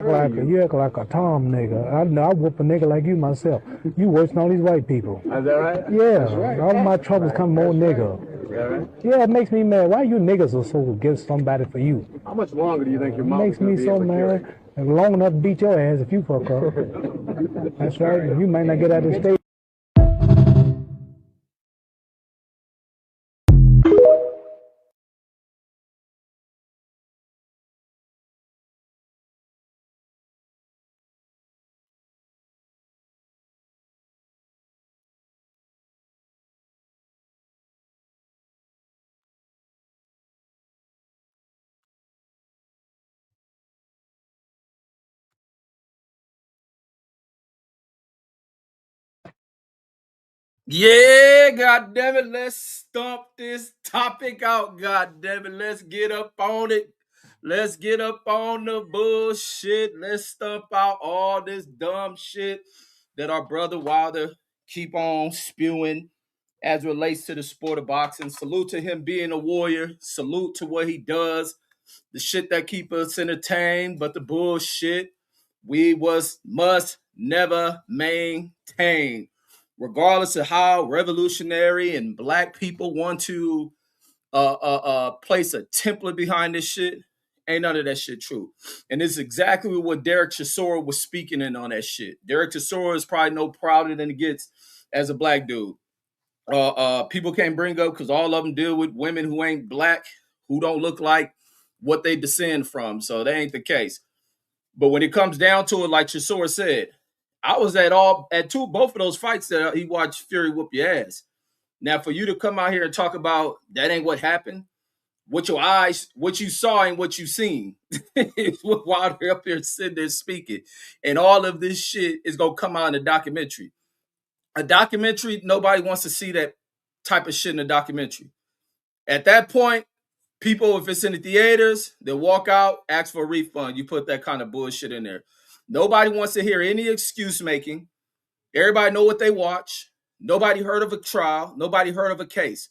You act like a Tom nigga. I whoop a nigga like you myself. You worse than all these white people. Is that right? Yeah. Right. All my troubles come more nigga. Is that right? Yeah, it makes me mad. Why you niggas are so against somebody for you? How much longer do you think your mouth makes me so mad. Long enough to beat your ass if you fuck up. That's right. You might not get out of the state. Yeah, goddamn it, let's stomp this topic out. Goddamn it, let's get up on it. Let's get up on the bullshit. Let's stomp out all this dumb shit that our brother Wilder keep on spewing as relates to the sport of boxing. Salute to him being a warrior. Salute to what he does. The shit that keep us entertained, but the bullshit we must never maintain. Regardless of how revolutionary and black people want to place a template behind this shit, ain't none of that shit true. And this is exactly what Derek Chisora was speaking in on that shit. Derek Chisora is probably no prouder than he gets as a black dude. People can't bring up because all of them deal with women who ain't black, who don't look like what they descend from. So that ain't the case. But when it comes down to it, like Chisora said, I was at both of those fights that he watched Fury whoop your ass. Now, for you to come out here and talk about that ain't what happened, with your eyes, what you saw and what you seen, is what Wilder up here sitting there speaking. And all of this shit is gonna come out in a documentary. A documentary, nobody wants to see that type of shit in a documentary. At that point, people, if it's in the theaters, they'll walk out, ask for a refund. You put that kind of bullshit in there. Nobody wants to hear any excuse making. Everybody know what they watch. Nobody heard of a trial. Nobody heard of a case.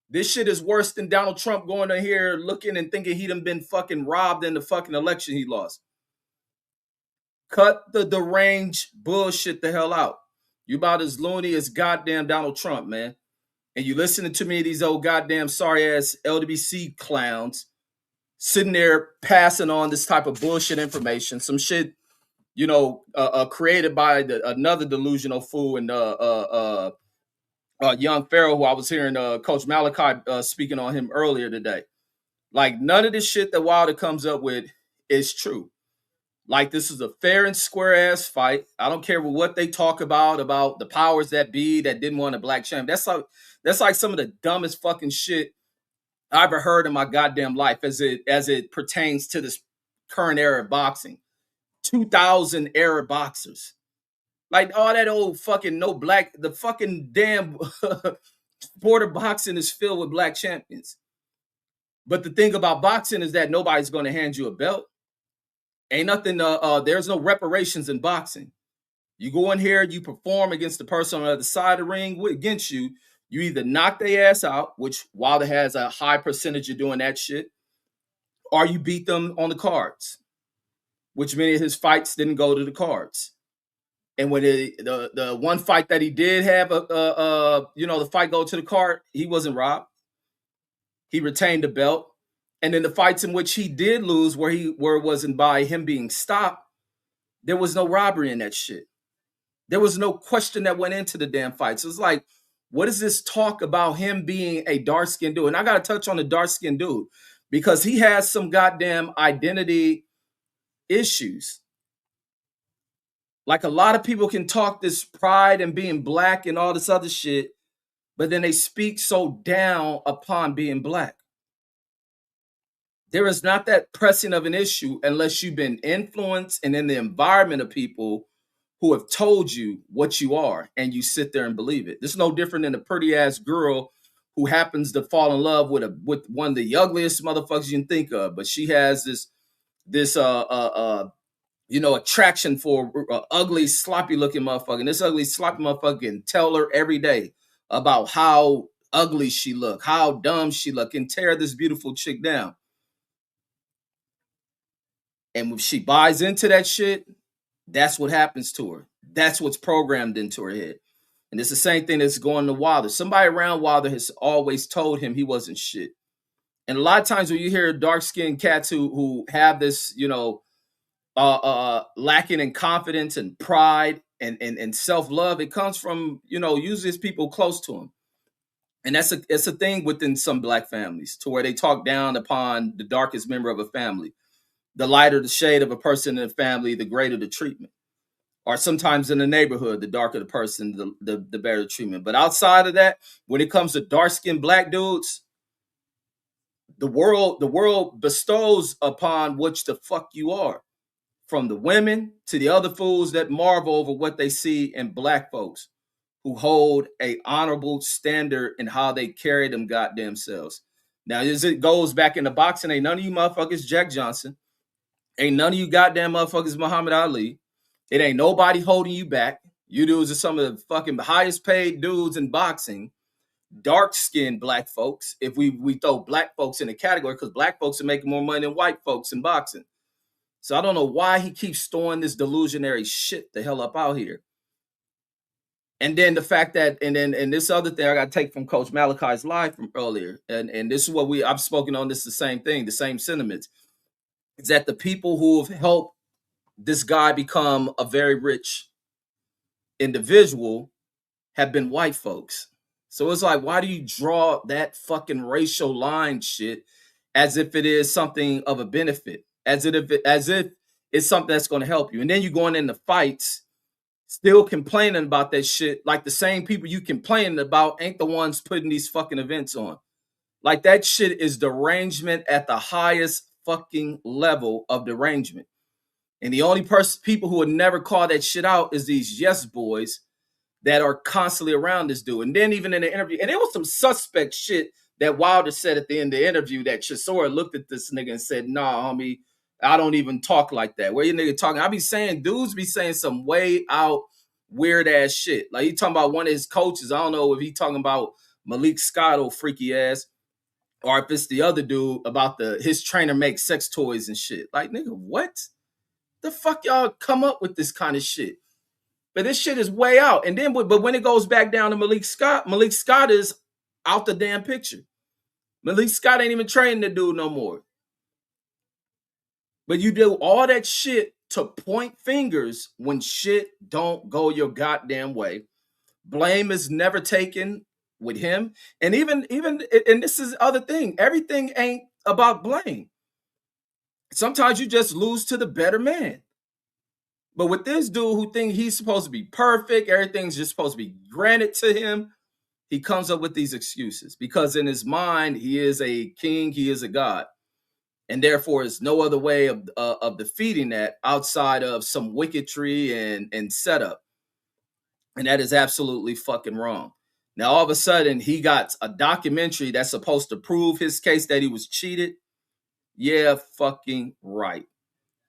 This shit is worse than Donald Trump going in here looking and thinking he done been fucking robbed in the fucking election he lost. Cut the deranged bullshit the hell out. You about as loony as goddamn Donald Trump, man. And you listening to me, these old goddamn sorry ass LWC clowns sitting there passing on this type of bullshit information, some shit, created by another delusional fool and Young Pharaoh, who I was hearing Coach Malachi speaking on him earlier today. Like, none of this shit that Wilder comes up with is true. Like, this is a fair and square ass fight. I don't care what they talk about the powers that be that didn't want a black champ. That's like some of the dumbest fucking shit I ever heard in my goddamn life as it pertains to this current era of boxing. 2000 era boxers. Like, all that old fucking no black, the fucking damn sport of boxing is filled with black champions. But the thing about boxing is that nobody's going to hand you a belt. Ain't nothing, there's no reparations in boxing. You go in here, you perform against the person on the other side of the ring against you. You either knock their ass out, which Wilder has a high percentage of doing that shit, or you beat them on the cards, which many of his fights didn't go to the cards. And when the one fight that he did have, the fight go to the card, he wasn't robbed. He retained the belt. And then the fights in which he did lose, where it wasn't by him being stopped, there was no robbery in that shit. There was no question that went into the damn fights. So it's like, what is this talk about him being a dark-skinned dude? And I got to touch on the dark-skinned dude because he has some goddamn identity issues. Like, a lot of people can talk this pride and being black and all this other shit, but then they speak so down upon being black. There is not that pressing of an issue unless you've been influenced and in the environment of people who have told you what you are, and you sit there and believe it. This is no different than a pretty ass girl who happens to fall in love with one of the ugliest motherfuckers you can think of, but she has this attraction for ugly, sloppy looking motherfucker. And this ugly, sloppy motherfucker can tell her every day about how ugly she look, how dumb she look, and tear this beautiful chick down. And when she buys into that shit, that's what happens to her. That's what's programmed into her head. And it's the same thing that's going to Wilder. Somebody around Wilder has always told him he wasn't shit. And a lot of times when you hear dark-skinned cats who have this, lacking in confidence and pride and self-love, it comes from, usually it's people close to him. And it's a thing within some black families to where they talk down upon the darkest member of a family. The lighter the shade of a person in the family, the greater the treatment. Or sometimes in the neighborhood, the darker the person, the better the treatment. But outside of that, when it comes to dark-skinned black dudes, the world bestows upon which the fuck you are. From the women to the other fools that marvel over what they see in black folks who hold a honorable standard in how they carry them goddamn selves. Now, as it goes back into boxing, ain't none of you motherfuckers Jack Johnson. Ain't none of you goddamn motherfuckers Muhammad Ali. It ain't nobody holding you back. You dudes are some of the fucking highest paid dudes in boxing. Dark-skinned black folks, if we throw black folks in a category, because black folks are making more money than white folks in boxing. So I don't know why he keeps throwing this delusionary shit the hell up out here. And then the fact that, and this other thing I got to take from Coach Malachi's live from earlier, and this is what I've spoken on this, the same thing, the same sentiments, is that the people who have helped this guy become a very rich individual have been white folks. So it's like, why do you draw that fucking racial line shit as if it is something of a benefit, as if it's something that's going to help you? And then you going into fights still complaining about that shit, like the same people you complaining about ain't the ones putting these fucking events on. Like, that shit is derangement at the highest fucking level of derangement. And the only people who would never call that shit out is these yes boys that are constantly around this dude. And then even in the interview, and there was some suspect shit that Wilder said at the end of the interview, that Chisora looked at this nigga and said, nah, homie, I don't even talk like that. Where you nigga talking? I be saying, dudes be saying some way out weird ass shit. Like, he talking about one of his coaches. I don't know if he talking about Malik Scott, old freaky ass, or if it's the other dude about his trainer makes sex toys and shit. Like, nigga, what the fuck y'all come up with this kind of shit? But this shit is way out. And then, but when it goes back down to Malik Scott is out the damn picture. Malik Scott ain't even training the dude no more. But you do all that shit to point fingers when shit don't go your goddamn way. Blame is never taken with him. And even, and this is the other thing, everything ain't about blame. Sometimes you just lose to the better man. But with this dude who thinks he's supposed to be perfect, everything's just supposed to be granted to him, he comes up with these excuses because in his mind, he is a king, he is a god. And therefore, there's no other way of defeating that outside of some wicketry and setup. And that is absolutely fucking wrong. Now, all of a sudden, he got a documentary that's supposed to prove his case that he was cheated. Yeah, fucking right.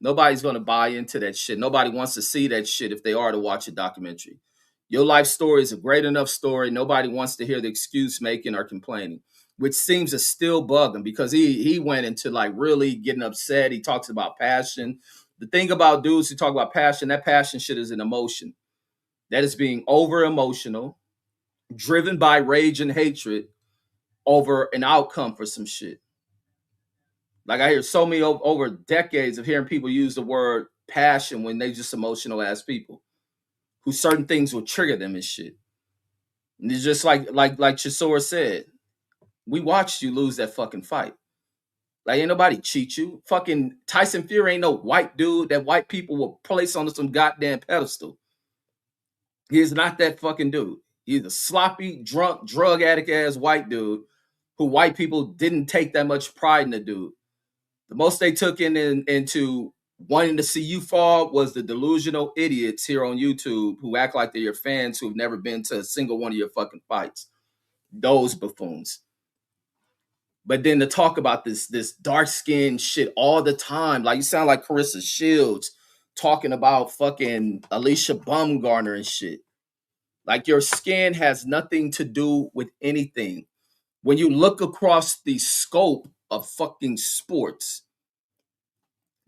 Nobody's going to buy into that shit. Nobody wants to see that shit if they are to watch a documentary. Your life story is a great enough story. Nobody wants to hear the excuse making or complaining, which seems to still bug him because he went into like really getting upset. He talks about passion. The thing about dudes who talk about passion, that passion shit is an emotion. That is being over emotional, driven by rage and hatred over an outcome for some shit. Like, I hear so many over decades of hearing people use the word passion when they just emotional ass people who certain things will trigger them and shit. And it's just like Chisora said, we watched you lose that fucking fight. Like, ain't nobody cheat you. Fucking Tyson Fury ain't no white dude that white people will place on some goddamn pedestal. He is not that fucking dude. He's a sloppy, drunk, drug addict ass white dude who white people didn't take that much pride in the dude. The most they took into wanting to see you fall was the delusional idiots here on YouTube who act like they're your fans who've never been to a single one of your fucking fights. Those buffoons. But then to talk about this dark-skinned shit all the time, like you sound like Carissa Shields talking about fucking Alicia Baumgartner and shit. Like, your skin has nothing to do with anything. When you look across the scope of fucking sports,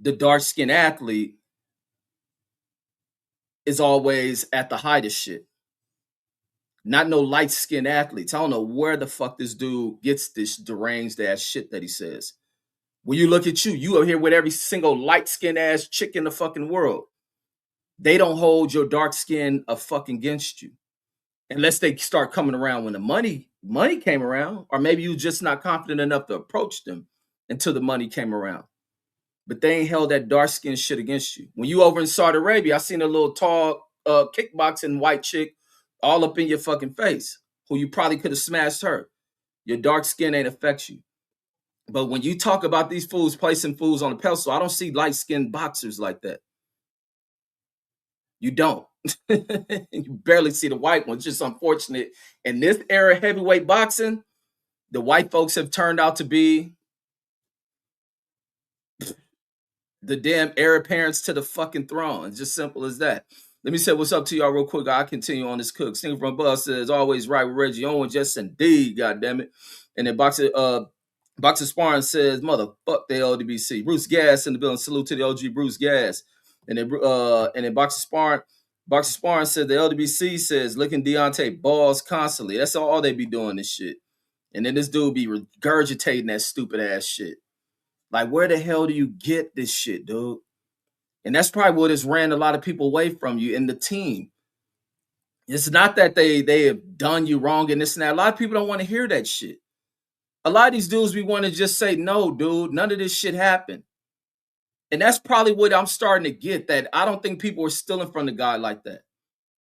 the dark-skinned athlete is always at the height of shit. Not no light-skinned athletes. I don't know where the fuck this dude gets this deranged ass shit that he says. When you look at you over here with every single light-skinned ass chick in the fucking world. They don't hold your dark skin a fucking against you. Unless they start coming around when the money came around, or maybe you just not confident enough to approach them until the money came around. But they ain't held that dark skin shit against you. When you over in Saudi Arabia, I seen a little tall kickboxing white chick all up in your fucking face, who you probably could have smashed her. Your dark skin ain't affect you. But when you talk about these fools placing fools on a pedestal, I don't see light-skinned boxers like that. You don't. You barely see the white ones. Just unfortunate. In this era of heavyweight boxing, the white folks have turned out to be the damn heir apparents to the fucking throne. It's just simple as that. Let me say what's up to y'all real quick. I'll continue on this cook. Singing from Buzz says, always right with Reggie Owens. Yes, indeed. God damn it. And then Boxer Sparring says, motherfuck the LDBC. Bruce Gas in the building. Salute to the OG Bruce Gas. And then Boxer Sparring said the LDBC says licking Deontay balls constantly. That's all they be doing this shit. And then this dude be regurgitating that stupid ass shit. Like, where the hell do you get this shit, dude? And that's probably what has ran a lot of people away from you in the team. It's not that they have done you wrong and this and that. A lot of people don't want to hear that shit. A lot of these dudes, we want to just say, no, dude, none of this shit happened. And that's probably what I'm starting to get, that I don't think people are stealing from the guy like that.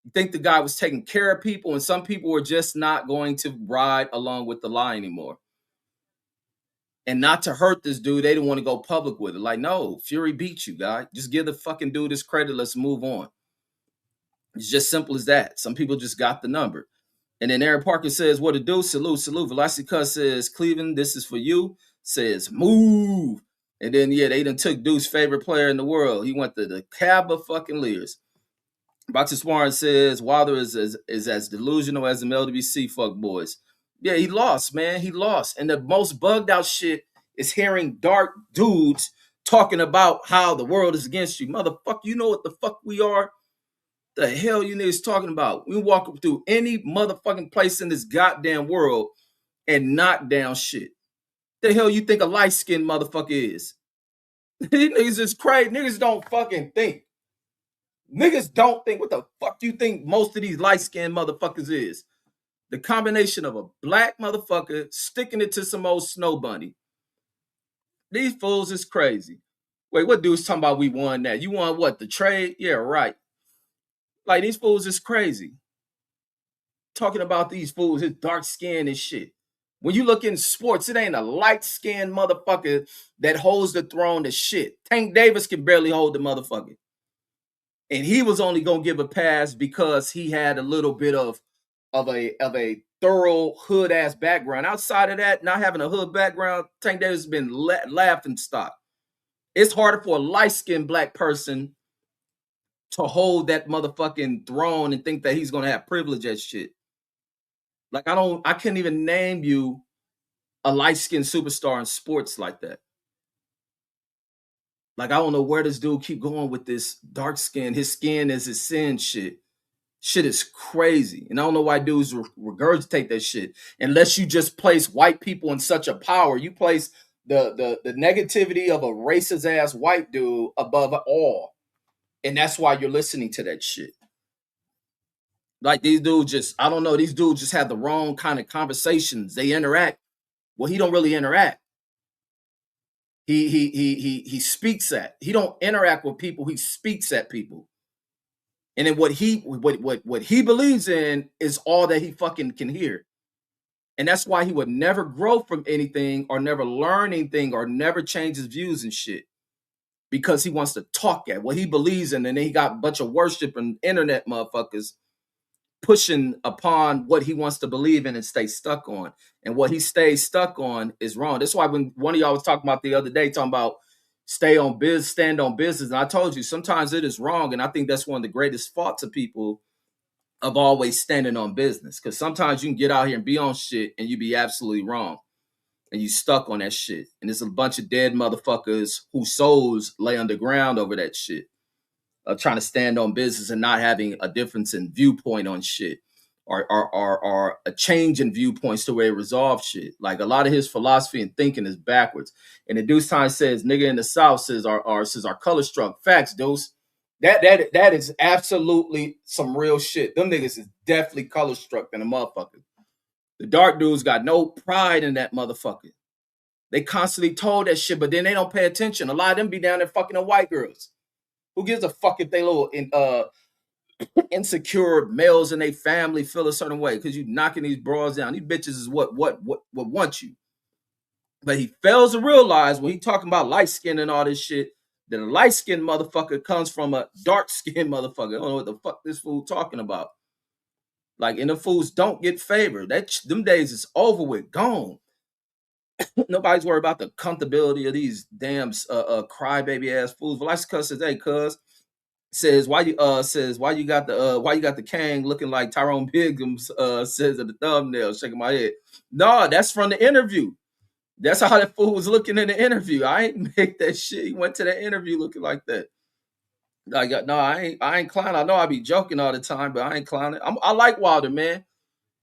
I think the guy was taking care of people, and some people were just not going to ride along with the lie anymore. And not to hurt this dude, they didn't want to go public with it. Like, no, Fury beat you, guy. Just give the fucking dude his credit. Let's move on. It's just simple as that. Some people just got the number. And then Aaron Parker says, what to do? Salute. Velocity Cuss says, Cleveland, this is for you. Says, move. And then, yeah, they done took dude's favorite player in the world. He went to the cab of fucking Lears. Boxer Sparring says, Wilder is as delusional as the LWC fuck boys. Yeah, he lost, man. He lost. And the most bugged out shit is hearing dark dudes talking about how the world is against you. Motherfucker, you know what the fuck we are? The hell you niggas talking about? We walk through any motherfucking place in this goddamn world and knock down shit. The hell you think a light-skinned motherfucker is? These niggas is crazy. Niggas don't fucking think. Niggas don't think. What the fuck you think most of these light-skinned motherfuckers is? The combination of a black motherfucker sticking it to some old snow bunny. These fools is crazy. Wait, what dude's talking about we won that? You won what? The trade? Yeah, right. Like, these fools is crazy. Talking about these fools, his dark skin and shit. When you look in sports, it ain't a light-skinned motherfucker that holds the throne to shit. Tank Davis can barely hold the motherfucker. And he was only going to give a pass because he had a little bit of a thorough hood-ass background. Outside of that, not having a hood background, Tank Davis has been laughing stock. It's harder for a light-skinned black person to hold that motherfucking throne and think that he's going to have privilege as shit. Like, I can't even name you a light-skinned superstar in sports like that. Like, I don't know where this dude keep going with this dark skin. His skin is his sin shit. Shit is crazy. And I don't know why dudes regurgitate that shit. Unless you just place white people in such a power. You place the negativity of a racist ass white dude above all. And that's why you're listening to that shit. Like, these dudes just, I don't know, these dudes just have the wrong kind of conversations. They interact. Well, he don't really interact. He speaks at. He don't interact with people. He speaks at people. And then what he believes in is all that he fucking can hear. And that's why he would never grow from anything or never learn anything or never change his views and shit. Because he wants to talk at what he believes in. And then he got a bunch of worshiping internet motherfuckers pushing upon what he wants to believe in and stay stuck on. And what he stays stuck on is wrong. That's why when one of y'all was talking about the other day, talking about stand on business. And I told you, sometimes it is wrong. And I think that's one of the greatest faults of people of always standing on business. Because sometimes you can get out here and be on shit and you be absolutely wrong. and you stuck on that shit. And there's a bunch of dead motherfuckers whose souls lay underground over that shit, trying to stand on business and not having a difference in viewpoint on shit, or a change in viewpoints to where it resolve shit. Like a lot of his philosophy and thinking is backwards. And the Deuce Time says, nigga in the South says our color struck. Facts, Deuce. That is absolutely some real shit. Them niggas is definitely color struck than a motherfucker. The dark dudes got no pride in that motherfucker. They constantly told that shit, but then they don't pay attention. A lot of them be down there fucking the white girls. Who gives a fuck if they little insecure males in their family feel a certain way? Because you knocking these bras down. These bitches is what want you. But he fails to realize when he talking about light skin and all this shit, that a light skinned motherfucker comes from a dark skinned motherfucker. I don't know what the fuck this fool talking about. Like, and the fools don't get favored. Them days is over with, gone. Nobody's worried about the comfortability of these damn crybaby ass fools. Velasquez says, "Hey, cuz," says, why you got the Kang looking like Tyrone Biggums?" Says at the thumbnail, shaking my head. No, that's from the interview. That's how that fool was looking in the interview. I ain't make that shit. He went to that interview looking like that. I ain't clowning. I know I be joking all the time, but I ain't clowning. I like Wilder, man.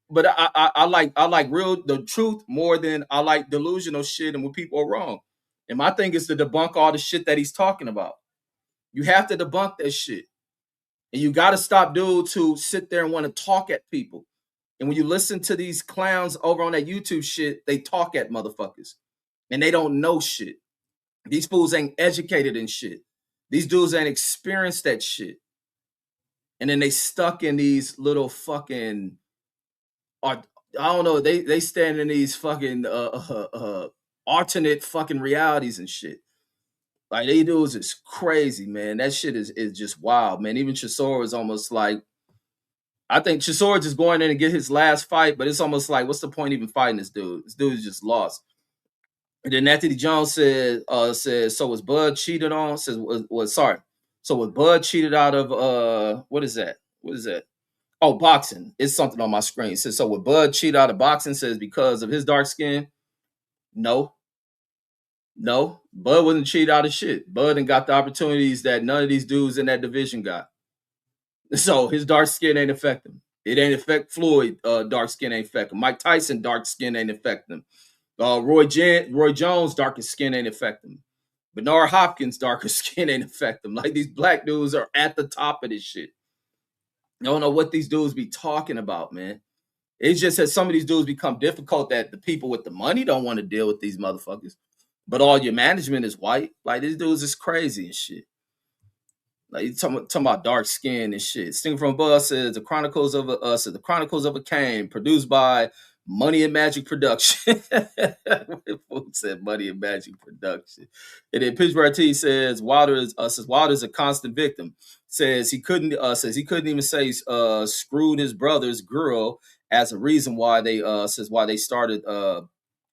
But I like real the truth more than I like delusional shit and when people are wrong. And my thing is to debunk all the shit that he's talking about. You have to debunk that shit. And you got to stop dudes who sit there and want to talk at people. And when you listen to these clowns over on that YouTube shit, they talk at motherfuckers. And they don't know shit. These fools ain't educated in shit. These dudes ain't experienced that shit. And then they stuck in these little fucking, I don't know, they stand in these fucking alternate fucking realities and shit. Like, they dudes is crazy, man. That shit is just wild, man. Even Chisora is almost like, I think Chisora just going in and get his last fight, but it's almost like, what's the point even fighting this dude? This dude is just lost. And then Anthony Jones says, so was Bud cheated on? Says, sorry. So was Bud cheated out of, what is that? What is that? Oh, boxing. It's something on my screen. It says, so would Bud cheat out of boxing? Says, because of his dark skin? No. Bud wasn't cheated out of shit. Bud and got the opportunities that none of these dudes in that division got. So his dark skin ain't affect him. It ain't affect Floyd. Dark skin ain't affect him. Mike Tyson dark skin ain't affect him. Roy Jones darker skin ain't affect him. Bernard Hopkins darker skin ain't affect him. Like, these black dudes are at the top of this shit. I don't know what these dudes be talking about, man. It's just that some of these dudes become difficult that the people with the money don't want to deal with these motherfuckers. But all your management is white. Like, these dudes is crazy and shit. Like, you talking about dark skin and shit. Sting from Above says the Chronicles of a Kane, produced by Money and Magic Production. Folks said Money and Magic Production. And then Pittsburgh T says Wilder's a constant victim. Says he couldn't even say screwed his brother's girl as a reason why they started.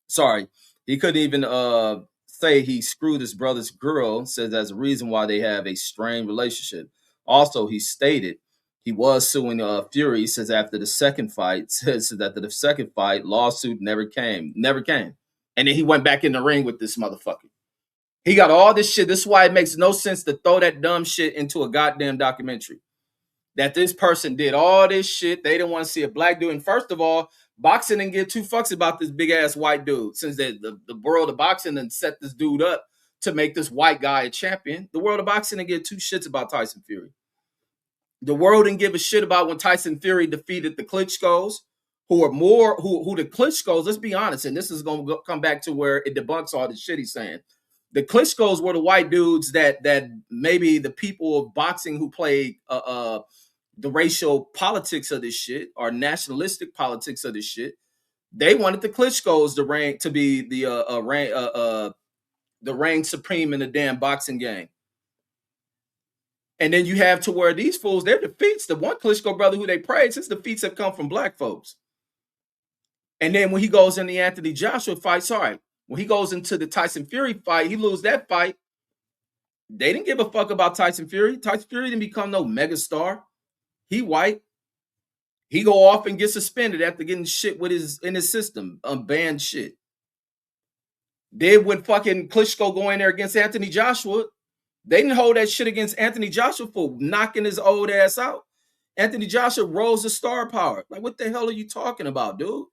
Sorry, he couldn't even say he screwed his brother's girl, says as a reason why they have a strained relationship. Also, he stated he was suing Fury, says after the second fight, says that the second fight lawsuit never came. And then he went back in the ring with this motherfucker. He got all this shit. This is why it makes no sense to throw that dumb shit into a goddamn documentary. That this person did all this shit. They didn't want to see a black dude. And first of all, boxing didn't give two fucks about this big ass white dude. Since the world of boxing done set this dude up to make this white guy a champion, the world of boxing didn't give two shits about Tyson Fury. The world didn't give a shit about when Tyson Fury defeated the Klitschko's, who the Klitschko's, let's be honest, and this is going to come back to where it debunks all the shit he's saying. The Klitschko's were the white dudes that maybe the people of boxing who played the racial politics of this shit or nationalistic politics of this shit, they wanted the Klitschko's to be the reign supreme in the damn boxing game. And then you have to where these fools, their defeats, the one Klitschko brother who they praise, his defeats have come from black folks. And then when he goes in the Anthony Joshua fight, when he goes into the Tyson Fury fight, he loses that fight. They didn't give a fuck about Tyson Fury. Tyson Fury didn't become no megastar. He white. He go off and get suspended after getting shit in his system, banned shit. Then when fucking Klitschko go in there against Anthony Joshua, they didn't hold that shit against Anthony Joshua for knocking his old ass out. Anthony Joshua rose to star power. Like, what the hell are you talking about, dude?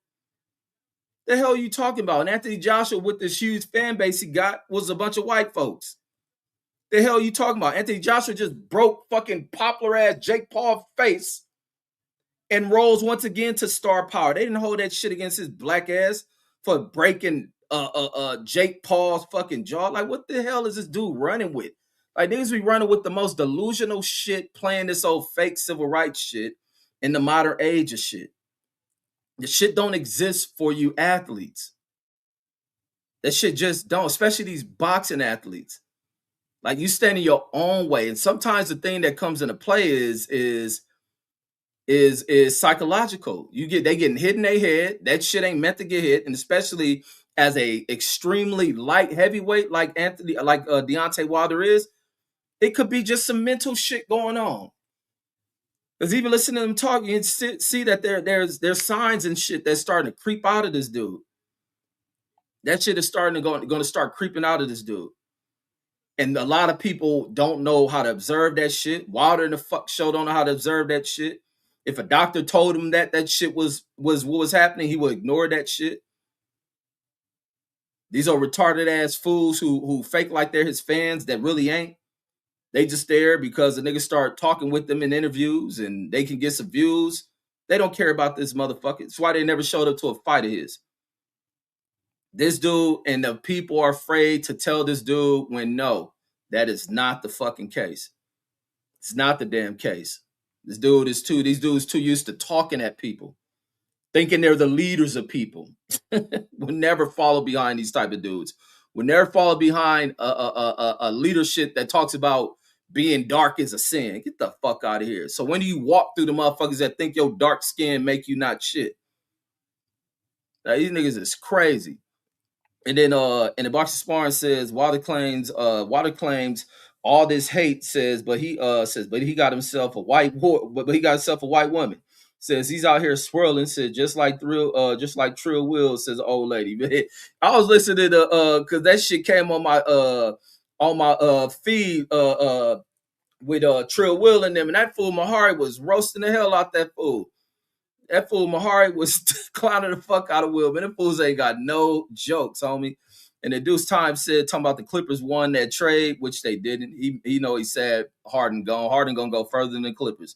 The hell are you talking about? And Anthony Joshua, with this huge fan base he got, was a bunch of white folks. The hell are you talking about? Anthony Joshua just broke fucking popular ass Jake Paul face and rose once again to star power. They didn't hold that shit against his black ass for breaking Jake Paul's fucking jaw. Like, what the hell is this dude running with? Like, niggas be running with the most delusional shit, playing this old fake civil rights shit in the modern age of shit. The shit don't exist for you athletes. That shit just don't, especially these boxing athletes. Like, you stand in your own way. And sometimes the thing that comes into play is psychological. They getting hit in their head. That shit ain't meant to get hit. And especially as a extremely light heavyweight like Deontay Wilder is, it could be just some mental shit going on. Because even listening to them talk, you can see that there's signs and shit that's starting to creep out of this dude. That shit is going to start creeping out of this dude. And a lot of people don't know how to observe that shit. Wilder in the fuck show don't know how to observe that shit. If a doctor told him that shit was what was happening, he would ignore that shit. These are retarded ass fools who fake like they're his fans that really ain't. They just there because the niggas start talking with them in interviews and they can get some views. They don't care about this motherfucker. That's why they never showed up to a fight of his. This dude and the people are afraid to tell this dude when no, that is not the fucking case. It's not the damn case. These dudes too used to talking at people, thinking they're the leaders of people. Will never follow behind these type of dudes. Will never follow behind a leadership that talks about being dark is a sin. Get the fuck out of here. So when do you walk through the motherfuckers that think your dark skin make you not shit? Now, these niggas is crazy. And then in the boxing sparring says Wilder claims all this hate but he got himself a white woman. Says he's out here swirling, said just like Trill Will, says old lady. I was listening to cause that shit came on my feed with Trill Will in them, and that fool Mahari was roasting the hell out that fool. That fool Mahari was clowning the fuck out of Will, man. Them fools ain't got no jokes, homie. And the Deuce Time said, talking about the Clippers won that trade, which they didn't. He said Harden gone. Harden gonna go further than the Clippers.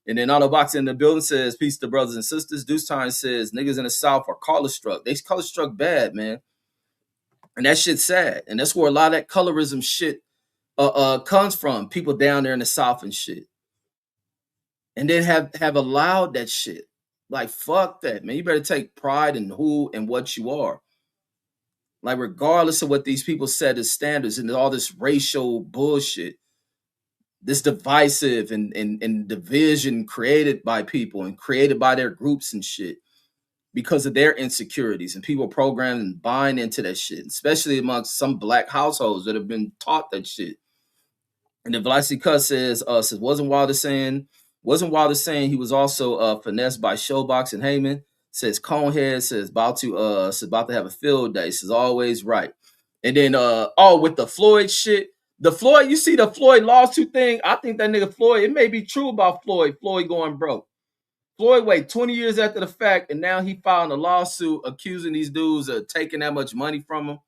And then Auto Box in the building says, peace to brothers and sisters. Deuce Time says, niggas in the South are color struck. They color struck bad, man. And that shit's sad. And that's where a lot of that colorism shit comes from. People down there in the South and shit. And then have allowed that shit. Like, fuck that, man. You better take pride in who and what you are. Like, regardless of what these people set as standards and all this racial bullshit, this divisive and division created by people and created by their groups and shit because of their insecurities, and people programmed and buying into that shit, especially amongst some black households that have been taught that shit. And then Velocity Cut says wasn't Wilder saying he was also finessed by Showbox and Heyman? Says Conehead says about to have a field day. Says always right. And then with the Floyd shit, you see the Floyd lawsuit thing. I think that nigga Floyd, it may be true about Floyd going broke. Floyd wait 20 years after the fact, and now he filing a lawsuit accusing these dudes of taking that much money from him.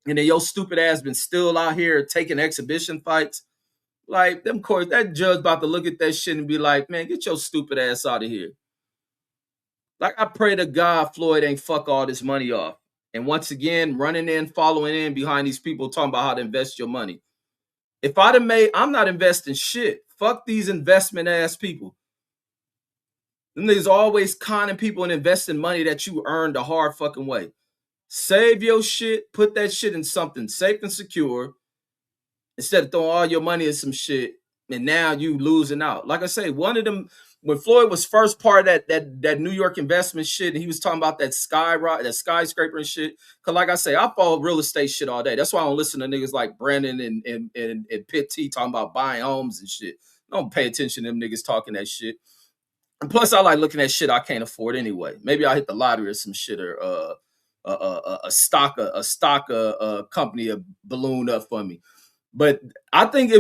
And then your stupid ass been still out here taking exhibition fights. Like, them courts, that judge about to look at that shit and be like, man, get your stupid ass out of here. Like, I pray to God Floyd ain't fuck all this money off. And once again, following in behind these people talking about how to invest your money. If I'd have I'm not investing shit. Fuck these investment ass people. Them niggas always conning people and investing money that you earned the hard fucking way. Save your shit, put that shit in something safe and secure, instead of throwing all your money at some shit, and now you losing out. Like I say, one of them, when Floyd was first part of that New York investment shit, and he was talking about that skyscraper and shit. Cause like I say, I follow real estate shit all day. That's why I don't listen to niggas like Brandon and Pitt T talking about buying homes and shit. I don't pay attention to them niggas talking that shit. And plus, I like looking at shit I can't afford anyway. Maybe I'll hit the lottery or some shit, or a stock company ballooned up for me. But I think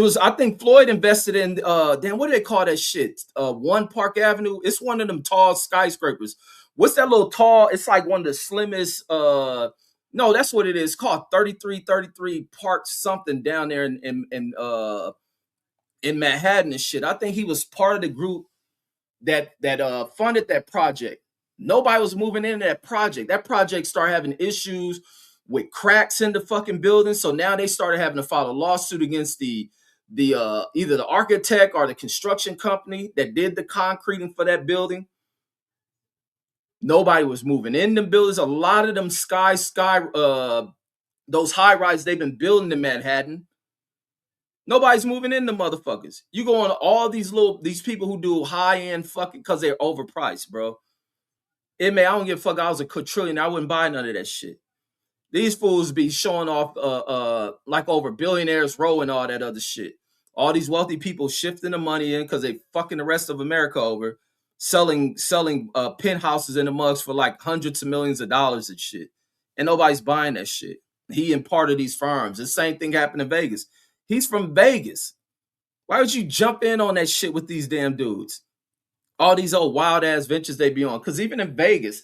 Floyd invested in damn, what do they call that shit? One Park Avenue. It's one of them tall skyscrapers. What's that little tall? It's like one of the slimmest no, that's what it is. It's called 3333 Park something down there in Manhattan and shit. I think he was part of the group that funded that project. Nobody was moving into that project. That project started having issues with cracks in the fucking building. So now they started having to file a lawsuit against the either the architect or the construction company that did the concreting for that building. Nobody was moving in the buildings. A lot of them those high rise they've been building in Manhattan. Nobody's moving in the motherfuckers. You go on all these people who do high end fucking because they're overpriced, bro. I don't give a fuck. I was a quadrillion. I wouldn't buy none of that shit. These fools be showing off like over Billionaires Row and all that other shit. All these wealthy people shifting the money in because they fucking the rest of America over, selling penthouses in the mugs for like hundreds of millions of dollars and shit. And nobody's buying that shit. He and part of these firms. The same thing happened in Vegas. He's from Vegas. Why would you jump in on that shit with these damn dudes? All these old wild ass ventures they be on. Because even in Vegas,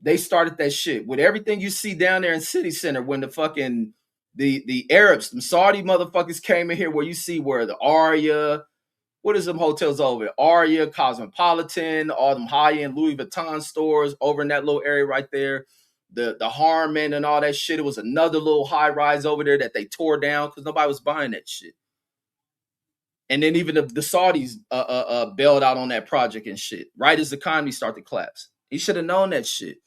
they started that shit with everything you see down there in City Center when the fucking the Arabs, the Saudi motherfuckers came in here where you see where the Aria, what is them hotels over there? Aria, Cosmopolitan, all them high-end Louis Vuitton stores over in that little area right there. The Harmon and all that shit. It was another little high rise over there that they tore down because nobody was buying that shit. And then even the Saudis bailed out on that project and shit. Right as the economy started to collapse. He should have known that shit.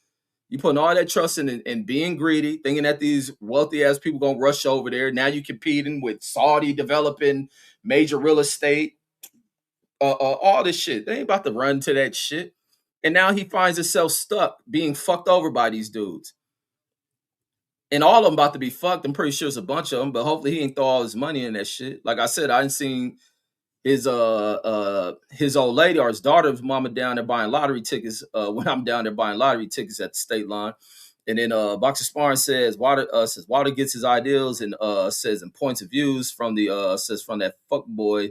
You putting all that trust in being greedy, thinking that these wealthy ass people gonna rush over there. Now you competing with Saudi developing major real estate, all this shit. They ain't about to run to that shit. And now he finds himself stuck being fucked over by these dudes. And all of them about to be fucked. I'm pretty sure it's a bunch of them, but hopefully he ain't throw all his money in that shit. Like I said, I ain't seen his old lady or his daughter's mama down there buying lottery tickets when I'm down there buying lottery tickets at the state line. And then Boxer Sparring says Wilder gets his ideals and says and points of views from the says from that fuck boy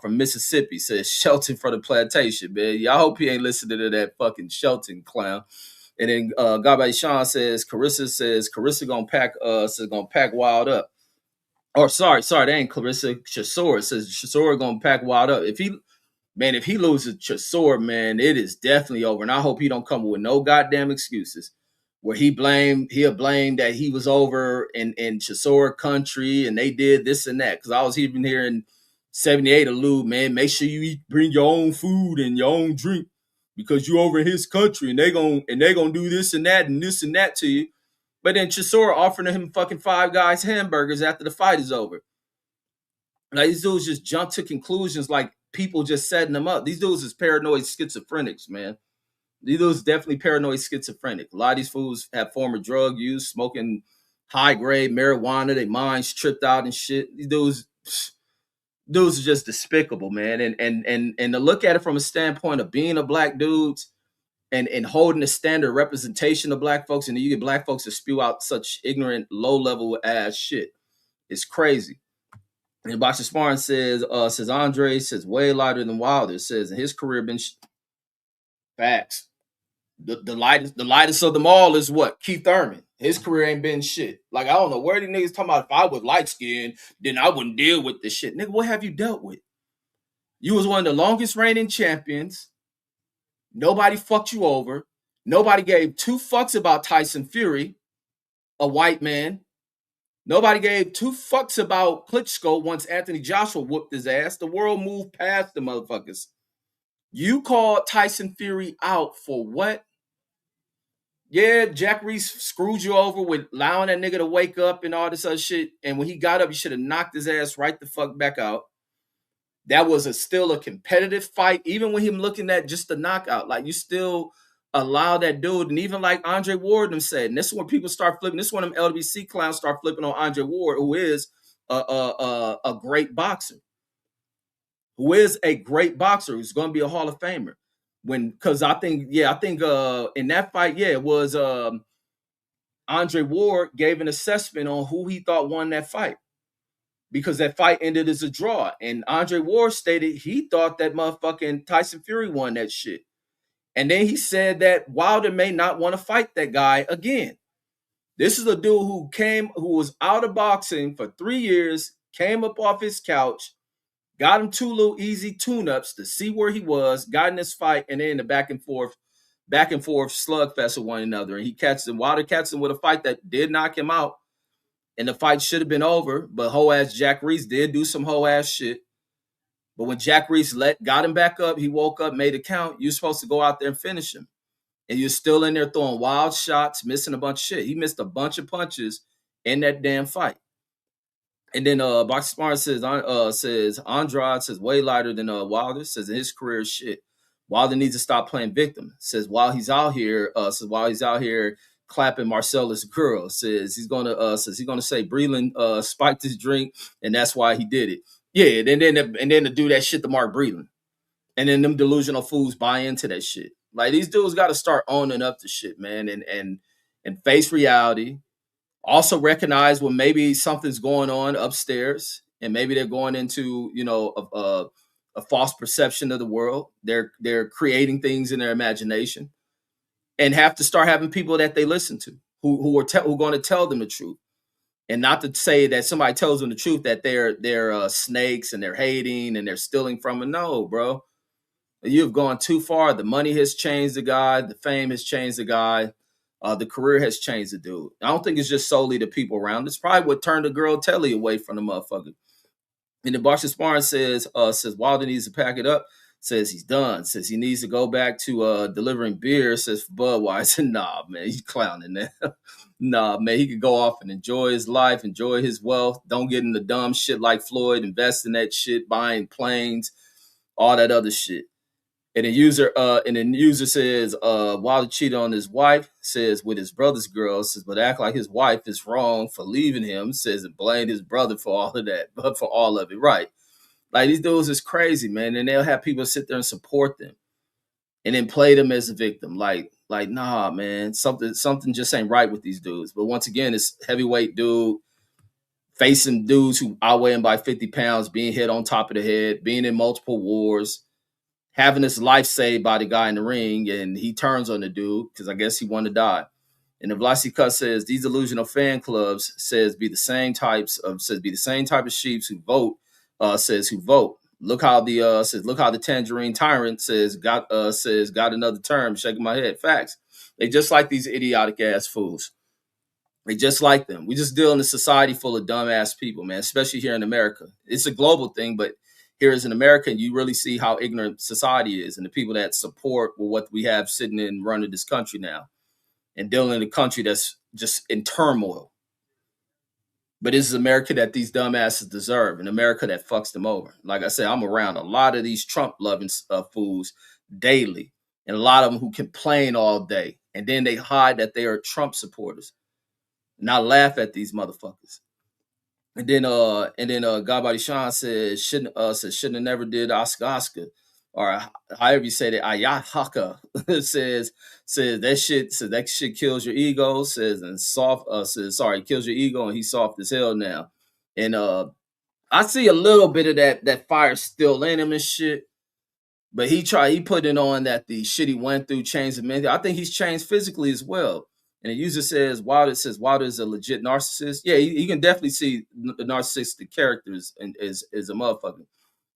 from Mississippi, says Shelton for the plantation, man. Y'all hope he ain't listening to that fucking Shelton clown. And then Gabby Sean says Carissa gonna pack Wild up. Or sorry, that ain't Clarissa. Chisora says Chisora gonna pack Wild up. If he loses Chisora, man, it is definitely over. And I hope he don't come with no goddamn excuses where he'll blame that he was over in Chisora country and they did this and that. Because I was even hearing 78 allude, man, make sure you bring your own food and your own drink because you over in his country and they gonna do this and that to you. But then Chisora offering him fucking Five Guys hamburgers after the fight is over. Like, these dudes just jump to conclusions like people just setting them up. These dudes is paranoid schizophrenics, man. These dudes definitely paranoid schizophrenic. A lot of these fools have former drug use, smoking high-grade marijuana, their minds tripped out and shit. These dudes are just despicable, man. And to look at it from a standpoint of being a black dude, and holding the standard representation of black folks, and you get black folks to spew out such ignorant, low-level ass shit. It's crazy. And Boxer Sparring says Andre says way lighter than Wilder. Says in his career been facts. The lightest of them all is what? Keith Thurman. His career ain't been shit. Like, I don't know where these niggas talking about if I was light skinned, then I wouldn't deal with this shit. Nigga, what have you dealt with? You was one of the longest reigning champions. Nobody fucked you over. Nobody gave two fucks about Tyson Fury, a white man. Nobody gave two fucks about Klitschko once Anthony Joshua whooped his ass. The world moved past the motherfuckers. You called Tyson Fury out for what? Yeah, Jack Reese screwed you over with allowing that nigga to wake up and all this other shit. And when he got up, you should have knocked his ass right the fuck back out. That was still a competitive fight, even with him looking at just the knockout. Like, you still allow that dude, and even like Andre Ward them said, and this is when people start flipping. This is when them LWC clowns start flipping on Andre Ward, who is a great boxer, who's going to be a Hall of Famer. Because I think in that fight, it was Andre Ward gave an assessment on who he thought won that fight, because that fight ended as a draw. And Andre Ward stated he thought that motherfucking Tyson Fury won that shit. And then he said that Wilder may not want to fight that guy again. This is a dude who was out of boxing for 3 years, came up off his couch, got him 2 little easy tune-ups to see where he was, got in this fight, and then the back and forth slugfest with one another. And Wilder catches him with a fight that did knock him out. And the fight should have been over, but hoe ass Jack Reese did do some hoe ass shit. But when Jack Reese got him back up, he woke up, made a count. You're supposed to go out there and finish him. And you're still in there throwing wild shots, missing a bunch of shit. He missed a bunch of punches in that damn fight. And then Boxing Smart says Andrade says way lighter than Wilder. Says in his career shit, Wilder needs to stop playing victim. Says while he's out here clapping Marcellus' girl. Says he's gonna say Breland spiked his drink and that's why he did it. Yeah, and then to do that shit to Mark Breland. And then them delusional fools buy into that shit. Like these dudes got to start owning up to shit, man, and face reality. Also recognize when maybe something's going on upstairs, and maybe they're going into a false perception of the world. They're creating things in their imagination, and have to start having people that they listen to who are going to tell them the truth, and not to say that somebody tells them the truth that they're snakes and they're hating and they're stealing from them. No, bro. You've gone too far. The money has changed the guy. The fame has changed the guy. The career has changed the dude. I don't think it's just solely the people around. It's probably what turned the girl Telly away from the motherfucker. And then Boxing Sparring says Wilder needs to pack it up. Says he's done. Says he needs to go back to delivering beer. Says for Budweiser. Nah, man, he's clowning that. Nah, man, he could go off and enjoy his life, enjoy his wealth. Don't get into dumb shit like Floyd. Invest in that shit, buying planes, all that other shit. And the user says Wilder cheated on his wife, says with his brother's girl, says but act like his wife is wrong for leaving him, says and blamed his brother for all of that, but for all of it, right? Like these dudes is crazy, man, and they'll have people sit there and support them, and then play them as a victim. Like nah, man, something just ain't right with these dudes. But once again, it's heavyweight dude facing dudes who outweigh him by 50 pounds, being hit on top of the head, being in multiple wars, having his life saved by the guy in the ring, and he turns on the dude because I guess he wanted to die. And the Vlasi Cut says these delusional fan clubs be the same type of sheeps who vote. Who vote. Look how the Tangerine Tyrant got another term. Shaking my head. Facts. They just like these idiotic ass fools. They just like them. We just deal in a society full of dumbass people, man. Especially here in America. It's a global thing, but here as an American, you really see how ignorant society is and the people that support what we have sitting in running this country now and dealing in a country that's just in turmoil. But this is America that these dumbasses deserve, and America that fucks them over. Like I said, I'm around a lot of these Trump-loving fools daily, and a lot of them who complain all day, and then they hide that they are Trump supporters. And I laugh at these motherfuckers. And then God Body Sean says shouldn't have never did Oscar, or however you say that, Ayat Haka says that shit kills your ego, kills your ego, and he's soft as hell now. And I see a little bit of that fire still in him and shit. But he put it on that the shit he went through changed him mentally. I think he's changed physically as well. And the user says Wilder is a legit narcissist. Yeah, you can definitely see the narcissistic characters and is a motherfucker.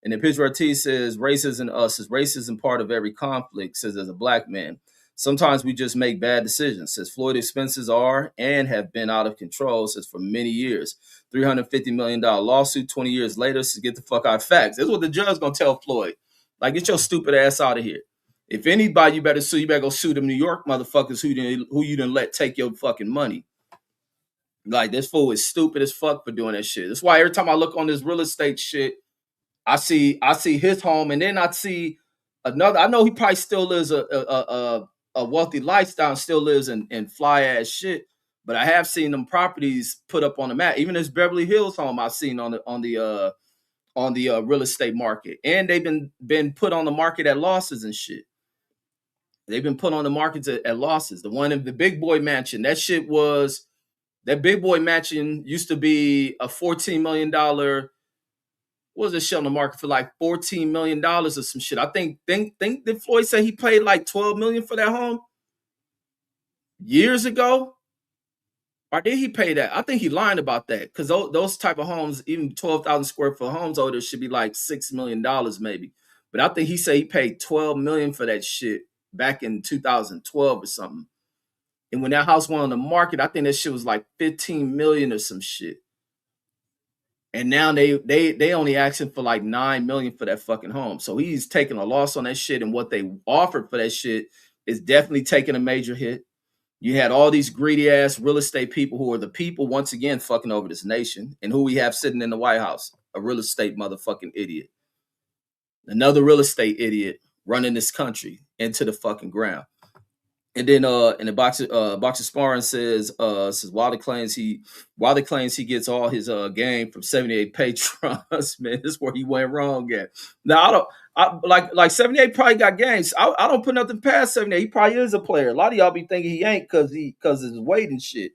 And then Pitch Ortiz says racism part of every conflict, says as a black man. Sometimes we just make bad decisions. Says Floyd expenses are and have been out of control says for many years. $350 million lawsuit 20 years later says get the fuck out of facts. That's what the judge gonna tell Floyd. Like, get your stupid ass out of here. If anybody you better go sue them New York motherfuckers who you didn't let take your fucking money. Like, this fool is stupid as fuck for doing that shit. That's why every time I look on this real estate shit, I see his home, and then I see another. I know he probably still lives a wealthy lifestyle and still lives in fly ass shit. But I have seen them properties put up on the map. Even this Beverly Hills home I've seen on the real estate market, and they've been put on the market at losses and shit. They've been put on the markets at losses. The one in the Big Boy Mansion, that Big Boy Mansion used to be a $14 million. What was it shit on the market for like $14 million or some shit? I think that Floyd said he paid like $12 million for that home years ago. Or did he pay that? I think he lying about that because those type of homes, even 12,000 square foot homes, there should be like $6 million maybe. But I think he said he paid $12 million for that shit back in 2012 or something. And when that house went on the market, I think that shit was like 15 million or some shit. And now they only asking for like 9 million for that fucking home. So he's taking a loss on that shit, and what they offered for that shit is definitely taking a major hit. You had all these greedy ass real estate people who are the people once again fucking over this nation, and who we have sitting in the White House, a real estate motherfucking idiot. Another real estate idiot running this country into the fucking ground. And then in the boxer sparring says Wilder claims he gets all his game from 78 patrons. Man, this is where he went wrong at. Now like 78 probably got games. I don't put nothing past 78. He probably is a player. A lot of y'all be thinking he ain't because of his weight and shit.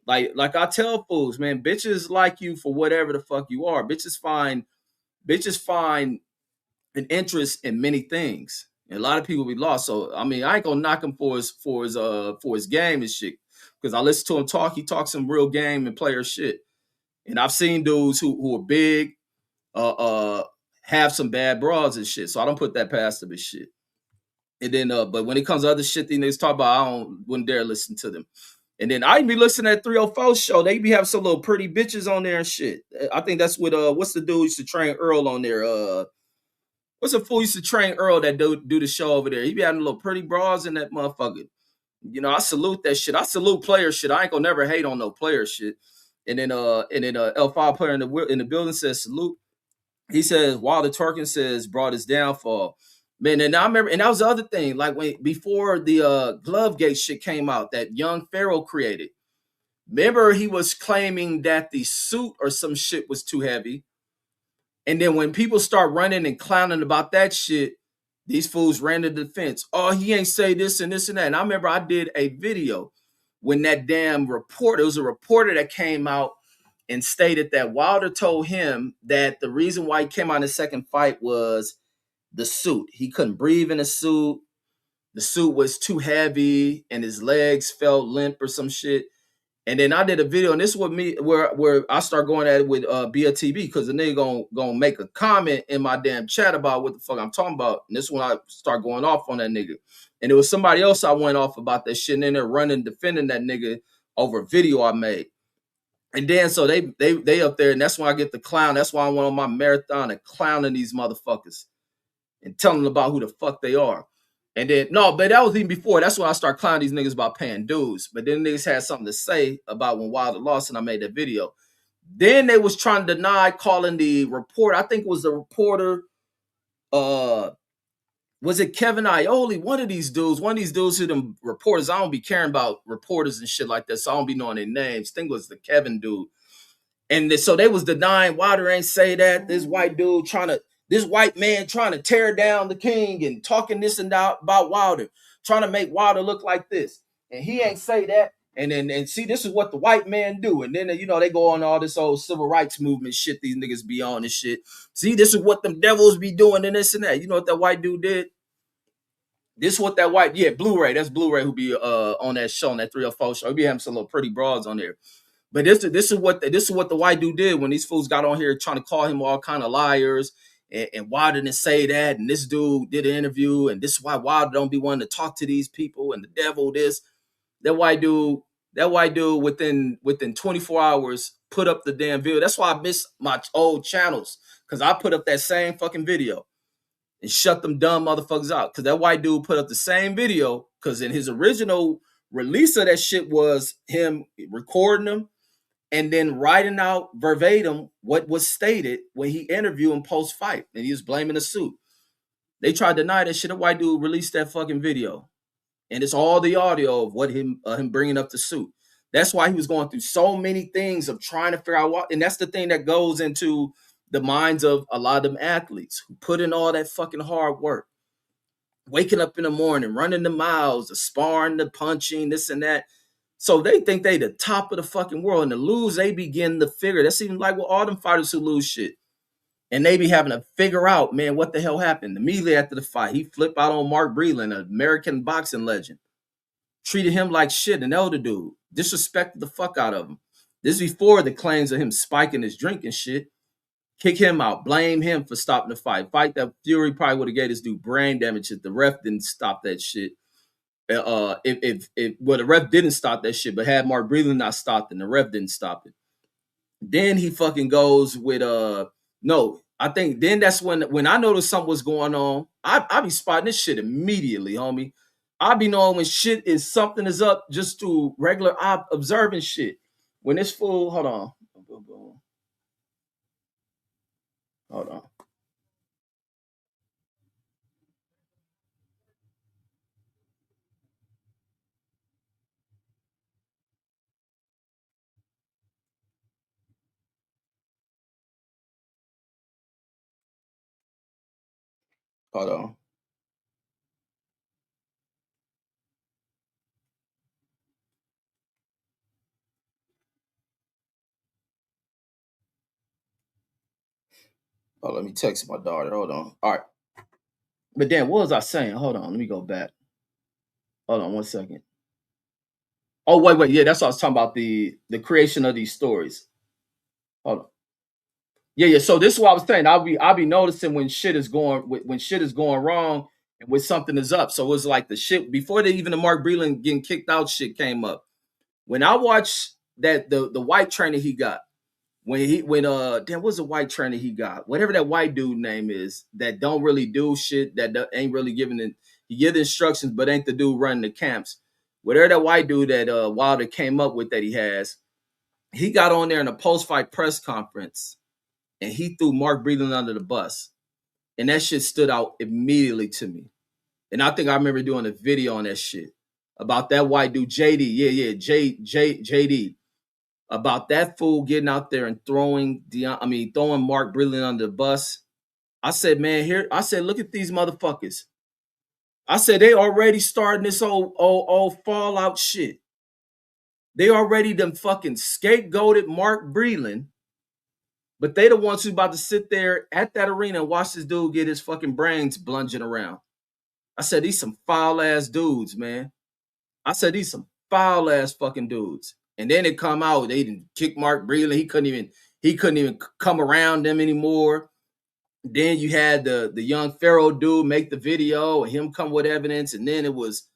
Like I tell fools, man, bitches like you for whatever the fuck you are. Bitches find an interest in many things. And a lot of people be lost. So I mean, I ain't gonna knock him for his game and shit. Because I listen to him talk, he talks some real game and player shit. And I've seen dudes who are big, have some bad bras and shit. So I don't put that past him and shit. And then but when it comes to other shit these niggas talk about, wouldn't dare listen to them. And then I be listening at 304 show. They be having some little pretty bitches on there and shit. I think that's what what's the dude who used to train Earl on there? What's a fool used to train Earl that do the show over there? He be having little pretty bras in that motherfucker. You know, I salute that shit. I salute player shit. I ain't gonna never hate on no player shit. And then L5 player in the building says salute. He says Wilder Turkin says brought his downfall. Man, and I remember, and that was the other thing. Like before the glove gate shit came out that young Pharaoh created. Remember, he was claiming that the suit or some shit was too heavy. And then when people start running and clowning about that shit, these fools ran to the defense. Oh, he ain't say this and this and that. And I remember I did a video when that damn reporter, it was a reporter that came out and stated that Wilder told him that the reason why he came out in the second fight was the suit. He couldn't breathe in the suit. The suit was too heavy and his legs felt limp or some shit. And then I did a video, and this is what where I start going at it with BLTB, because the nigga gonna make a comment in my damn chat about what the fuck I'm talking about. And this is when I start going off on that nigga. And it was somebody else I went off about that shit, and then they're running, defending that nigga over a video I made. And then so they up there, and that's when I get the clown. That's why I went on my marathon and clowning these motherfuckers and telling them about who the fuck they are. And then, no, but that was even before. That's when I started clowning these niggas about paying dues. But then niggas had something to say about when Wilder lost, and I made that video. Then they was trying to deny calling the reporter. I think it was the reporter, was it Kevin Ioli? One of these dudes who them reporters, I don't be caring about reporters and shit like that, so I don't be knowing their names. I think it was the Kevin dude. And so they was denying Wilder ain't say that. This white man trying to tear down the king and talking this and that about Wilder, trying to make Wilder look like this. And he ain't say that. And see, this is what the white man do. And then, you know, they go on all this old civil rights movement shit these niggas be on and shit. See, this is what them devils be doing and this and that. You know what that white dude did? This is what that white, Blu-ray. That's Blu-ray who be on that show, on that 304 show. He be having some little pretty broads on there. But this is what the white dude did when these fools got on here trying to call him all kind of liars, and Wilder didn't say that, and this dude did an interview, and this is why Wilder don't be wanting to talk to these people, and the devil this. That white dude within 24 hours put up the damn video. That's why I miss my old channels, because I put up that same fucking video and shut them dumb motherfuckers out. Because that white dude put up the same video, because in his original release of that shit was him recording them and then writing out verbatim what was stated when he interviewed him post-fight, and he was blaming the suit. They tried to deny that shit. A white dude released that fucking video, and it's all the audio of what him bringing up the suit. That's why he was going through so many things of trying to figure out what, and that's the thing that goes into the minds of a lot of them athletes who put in all that fucking hard work. waking up in the morning, running the miles, the sparring, the punching, this and that. So they think they the top of the fucking world. And to lose, they begin to figure. That's even like with all them fighters who lose shit. And they be having to figure out, man, what the hell happened. Immediately after the fight, he flipped out on Mark Breland, an American boxing legend. Treated him like shit, an elder dude. Disrespected the fuck out of him. This is before the claims of him spiking his drink and shit. Kick him out. Blame him for stopping the fight. Fight that Fury probably would have gave this dude brain damage if the ref didn't stop that shit. If well, the ref didn't stop that shit, but had Mark Breland not stopped it, and the ref didn't stop it. Then he fucking goes with no. I think then that's when I noticed something was going on. I be spotting this shit immediately, homie. I be knowing when shit is something is up just through regular observing shit. When it's full, hold on. Hold on. Hold on. Oh, let me text my daughter. Hold on. All right. But then what was I saying? Hold on. Let me go back. Hold on 1 second. Oh, wait. Yeah, that's what I was talking about. The creation of these stories. Hold on. Yeah. So this is what I was saying. I'll be noticing when shit is going wrong and when something is up. So it was like the shit before even the Mark Breland getting kicked out shit came up. When I watched that the white trainer he got, damn, what's the white trainer he got? Whatever that white dude name is that don't really do shit, that ain't really giving it. He give the instructions, but ain't the dude running the camps. Whatever that white dude that Wilder came up with that he got on there in a post fight press conference and he threw Mark Breland under the bus, and that shit stood out immediately to me. And I think I remember doing a video on that shit about that white dude JD, JD, about that fool getting out there and throwing Mark Breland under the bus. I said, man, look at these motherfuckers. I said they already starting this old fallout shit. They already done fucking scapegoated Mark Breland, but they the ones who about to sit there at that arena and watch this dude get his fucking brains blunging around. I said these some foul ass dudes, man. I said these some foul ass fucking dudes. And then it come out, they didn't kick Mark Breland. He couldn't even come around them anymore. Then you had the young Pharaoh dude make the video and him come with evidence. And then it was,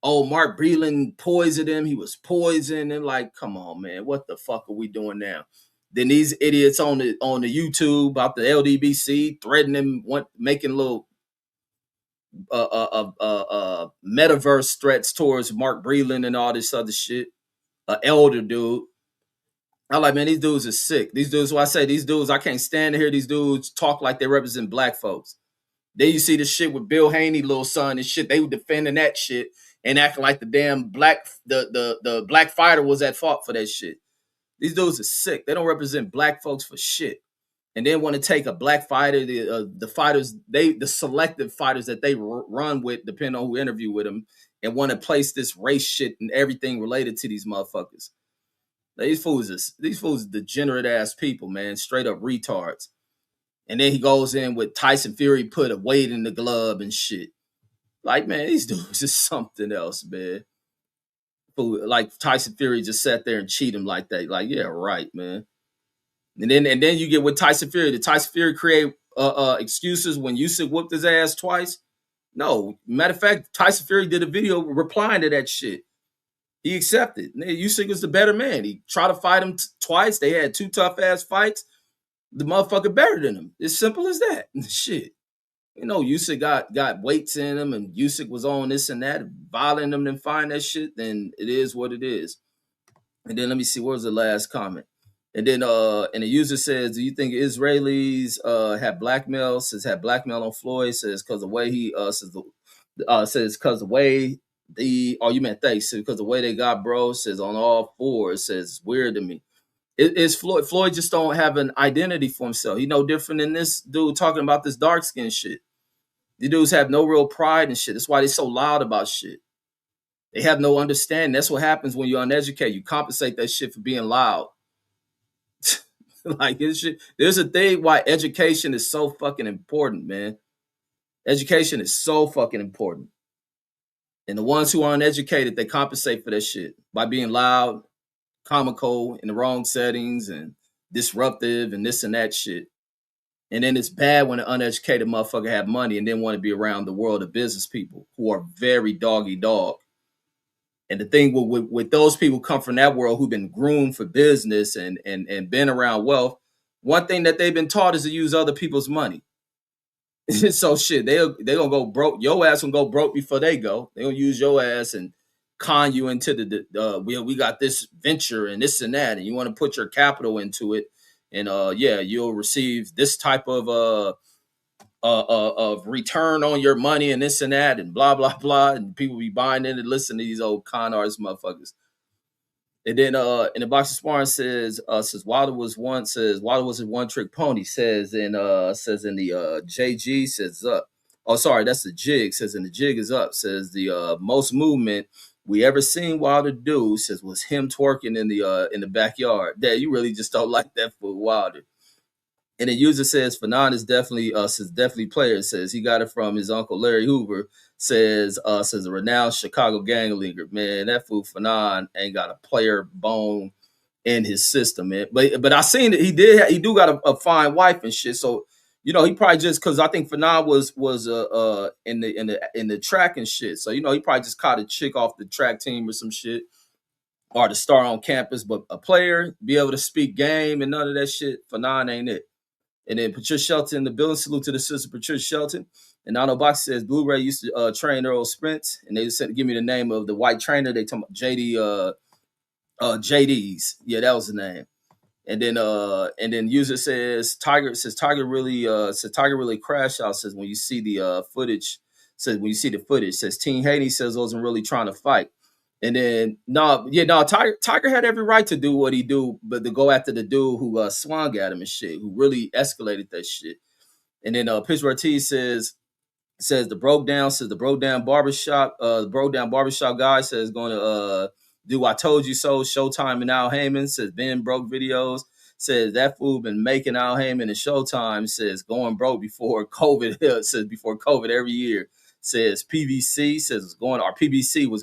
oh, Mark Breland poisoned him. He was poisoned. And like, come on, man, what the fuck are we doing now? Then these idiots on the YouTube about the LDBC threatening him, making little metaverse threats towards Mark Breland and all this other shit. Elder dude. I'm like, man, these dudes are sick. These dudes, I say these dudes, I can't stand to hear these dudes talk like they represent black folks. Then you see the shit with Bill Haney, little son and shit. They were defending that shit and acting like the damn the black fighter was at fault for that shit. These dudes are sick. They don't represent black folks for shit. And then want to take a black fighter, the fighters, the selective fighters that they run with, depending on who interview with them, and want to place this race shit and everything related to these motherfuckers. These fools are degenerate ass people, man. Straight up retards. And then he goes in with Tyson Fury, put a weight in the glove and shit. Like, man, these dudes is something else, man. Like Tyson Fury just sat there and cheat him like that. Like, yeah, right, man. And then you get with Tyson Fury. Did Tyson Fury create excuses when Usyk whooped his ass twice? No. Matter of fact, Tyson Fury did a video replying to that shit. He accepted. Usyk was the better man. He tried to fight him twice. They had two tough ass fights. The motherfucker better than him. It's simple as that. Shit. You know, Usyk got weights in him, and Usyk was on this and that, violating them and find that shit. Then it is what it is. And then let me see, what was the last comment? And then and the user says, do you think Israelis have blackmail? Says have blackmail on Floyd. Says because the way he says because the way you meant they said because the way they got bro says on all fours says it's weird to me. It's Floyd just don't have an identity for himself. He no different than this dude talking about this dark skin shit. These dudes have no real pride and shit. That's why they're so loud about shit. They have no understanding. That's what happens when you're uneducated. You compensate that shit for being loud. Like this shit. There's a thing why education is so fucking important, man. Education is so fucking important. And the ones who are uneducated, they compensate for that shit by being loud, comical in the wrong settings and disruptive and this and that shit. And then it's bad when an uneducated motherfucker have money and then want to be around the world of business people who are very doggy dog. And the thing with those people come from that world who've been groomed for business and been around wealth, one thing that they've been taught is to use other people's money. So shit, they gonna go broke. Your ass gonna go broke before they go. They gonna use your ass and con you into the we got this venture and this and that, and you want to put your capital into it, and yeah, you'll receive this type of return on your money and this and that and blah blah blah, and people be buying in and listening to these old con artist motherfuckers. And then in the box of sparring says Wilder was a one trick pony, says in the JG says up. Oh, sorry, that's the jig. Says in the jig is up. Says the most movement we ever seen Wilder do says was him twerking in the backyard. Dad, you really just don't like that for Wilder. And the user says Fanon is definitely player. Says he got it from his uncle Larry Hoover. Says a renowned Chicago gang leader. Man, that fool Fanon ain't got a player bone in his system, man. But I seen that he do got a fine wife and shit. So he probably just because I think Fanon was in the track and shit. So he probably just caught a chick off the track team or some shit, or the star on campus. But a player be able to speak game and none of that shit. Fanon ain't it. And then Patricia Shelton in the building. Salute to the sister Patricia Shelton. And Nano Box says Blu-ray used to train Earl Spence, and they just said to give me the name of the white trainer. They talking about JD's. Yeah, that was the name. And then user says Tiger really crashed out. Says when you see the footage. Says when you see the footage. Says Teen Haney says wasn't really trying to fight. And then Tiger had every right to do what he do, but to go after the dude who swung at him and shit, who really escalated that shit. And then Pittsburgh Ortiz says the broke down barbershop guy says going to do I told you so Showtime and Al Heyman. Says Ben broke videos. Says that fool been making Al Heyman and Showtime. Says going broke before COVID. Says before COVID every year. Says PBC PBC was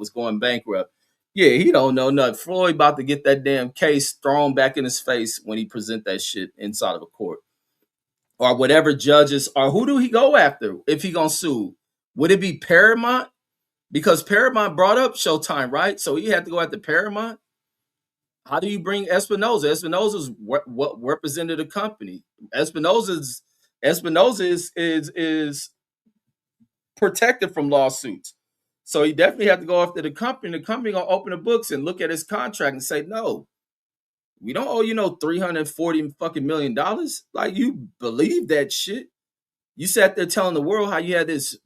going bankrupt. Yeah, he don't know nothing. Floyd about to get that damn case thrown back in his face when he present that shit inside of a court. Or whatever judges, or who do he go after if he gonna sue? Would it be Paramount? Because Paramount brought up Showtime, right? So he had to go after Paramount. How do you bring Espinoza? Espinoza's what represented the company. Espinoza is protected from lawsuits. So he definitely had to go after the company. The company gonna open the books and look at his contract and say, no, we don't owe you no $340 fucking million. Like, you believe that shit. You sat there telling the world how you had this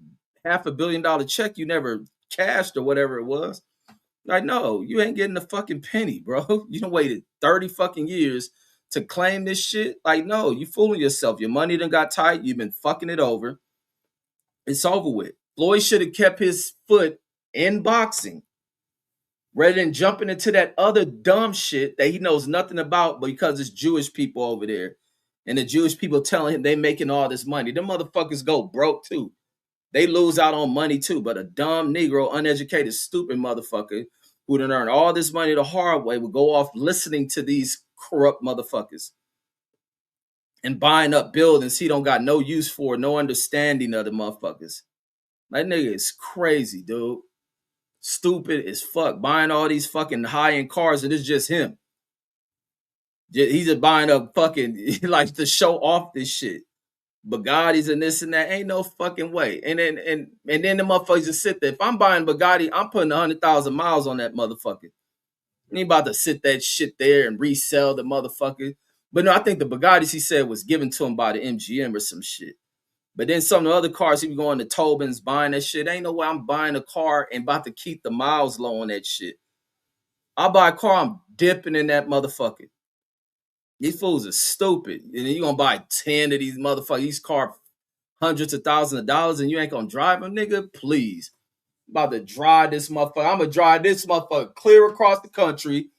$500 million check you never cashed or whatever it was. Like, no, you ain't getting a fucking penny, bro. You done waited 30 fucking years to claim this shit. Like, no, you fooling yourself. Your money done got tight. You've been fucking it over. It's over with. Floyd should have kept his foot in boxing rather than jumping into that other dumb shit that he knows nothing about because it's Jewish people over there. And the Jewish people telling him they making all this money. Them motherfuckers go broke too. They lose out on money too. But a dumb Negro, uneducated, stupid motherfucker who done earned all this money the hard way would go off listening to these corrupt motherfuckers and buying up buildings he don't got no use for, no understanding of the motherfuckers. That nigga is crazy, dude. Stupid as fuck. Buying all these fucking high-end cars and it's just him. He's just buying up fucking, he likes to show off this shit. Bugattis and this and that. Ain't no fucking way. And then the motherfuckers just sit there. If I'm buying Bugatti, I'm putting 100,000 miles on that motherfucker. Ain't about to sit that shit there and resell the motherfucker. But no, I think the Bugattis he said was given to him by the MGM or some shit. But then some of the other cars, he be going to Tobin's buying that shit. Ain't no way I'm buying a car and about to keep the miles low on that shit. I buy a car, I'm dipping in that motherfucker. These fools are stupid. And then you're going to buy 10 of these motherfuckers. These cars hundreds of thousands of dollars and you ain't gonna drive them, nigga? Please. I'm about to drive this motherfucker. I'm gonna drive this motherfucker clear across the country,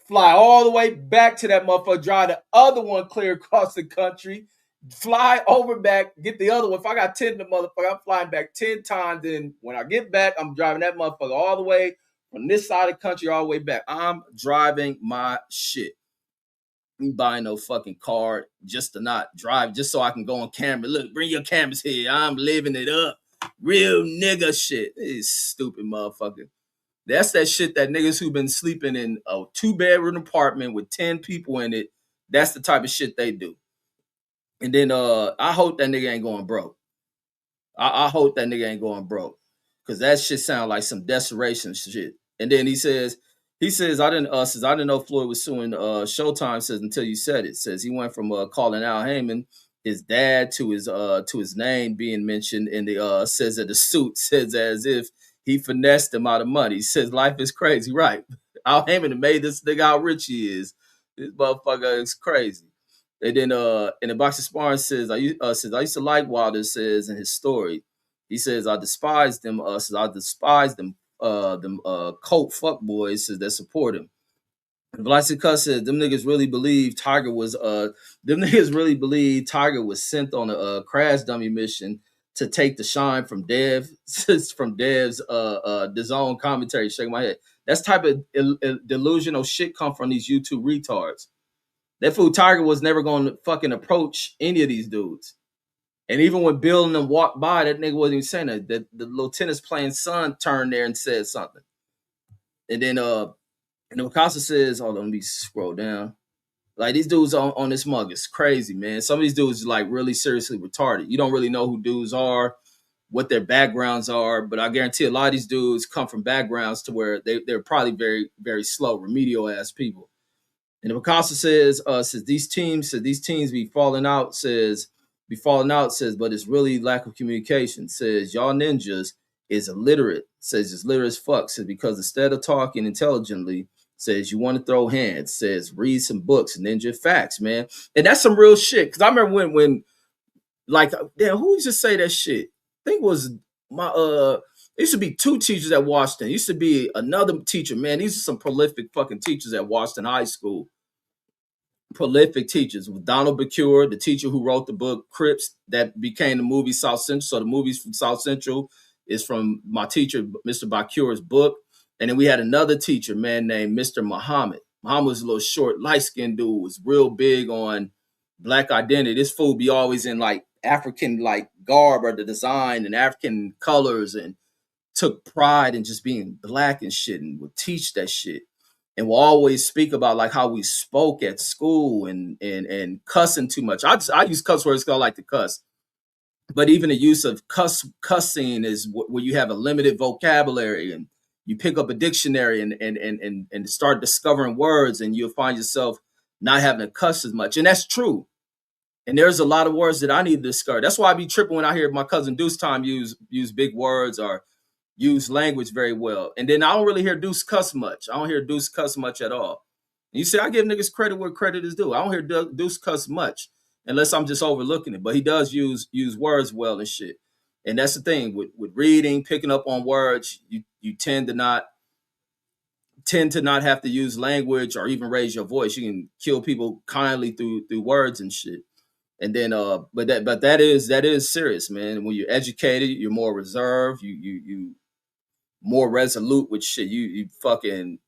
fly all the way back to that motherfucker, drive the other one clear across the country, fly over back, get the other one. If I got 10 the motherfucker, I'm flying back 10 times. Then when I get back, I'm driving that motherfucker all the way from this side of the country all the way back. I'm driving my shit. You buying no fucking car just to not drive, just so I can go on camera. Look, bring your cameras here. I'm living it up. Real nigga shit. This stupid motherfucker. That's that shit that niggas who been sleeping in a 2-bedroom apartment with 10 people in it. That's the type of shit they do. And then I hope that nigga ain't going broke. I hope that nigga ain't going broke. Cause that shit sound like some desperation shit. And then he says, I didn't know Floyd was suing Showtime, says until you said it. Says he went from calling Al Heyman his dad to his name being mentioned in the says that the suit says as if he finessed him out of money. He says life is crazy, right? Al Heyman made this nigga how rich he is. This motherfucker is crazy. And then in the box of sparring says I used to like Wilder, says in his story. He says I despise them, cult fuck boys that support him. Vlasica said them niggas really believe Tiger was sent on a crash dummy mission to take the shine from Dev's DAZN commentary. Shaking my head. That's type of delusional shit come from these YouTube retards. That fool Tiger was never going to fucking approach any of these dudes. And even when Bill and them walked by, that nigga wasn't even saying that. The little tennis playing son turned there and said something. And then and Picasso says, hold on, let me scroll down. Like these dudes on this mug is crazy, man. Some of these dudes are like really seriously retarded. You don't really know who dudes are, what their backgrounds are, but I guarantee a lot of these dudes come from backgrounds to where they're probably very, very slow, remedial ass people. And Picasso says these teams be falling out, but it's really lack of communication. Says y'all ninjas is illiterate, says it's literate as fuck, says because instead of talking intelligently, says you want to throw hands, says read some books, ninja facts, man. And that's some real shit. Cause I remember when like damn, who used to say that shit? I think it was my it used to be 2 teachers at Washington. It used to be another teacher, man. These are some prolific fucking teachers at Washington High School. Prolific teachers with Donald Bacure, the teacher who wrote the book Crips that became the movie South Central. So the movies from South Central is from my teacher, Mr. Bacure's book. And then we had another teacher, man, named Mr. Muhammad. Muhammad was a little short, light-skinned dude, was real big on black identity. This fool be always in like African like garb or the design and African colors and took pride in just being black and shit and would teach that shit. And will always speak about like how we spoke at school and cussing too much. I use cuss words because I like to cuss, but even the use of cussing is where you have a limited vocabulary and you pick up a dictionary and start discovering words, and you'll find yourself not having to cuss as much. And that's true. And there's a lot of words that I need to discover. That's why I be tripping when I hear my cousin Deuce Time use big words or use language very well. And then I don't really hear Deuce cuss much. I don't hear Deuce cuss much at all. And you see, I give niggas credit where credit is due. I don't hear Deuce cuss much unless I'm just overlooking it. But he does use words well and shit. And that's the thing with reading, picking up on words, you tend to not have to use language or even raise your voice. You can kill people kindly through words and shit. And then but that is serious, man. When you're educated, you're more reserved, you more resolute with shit. You fucking,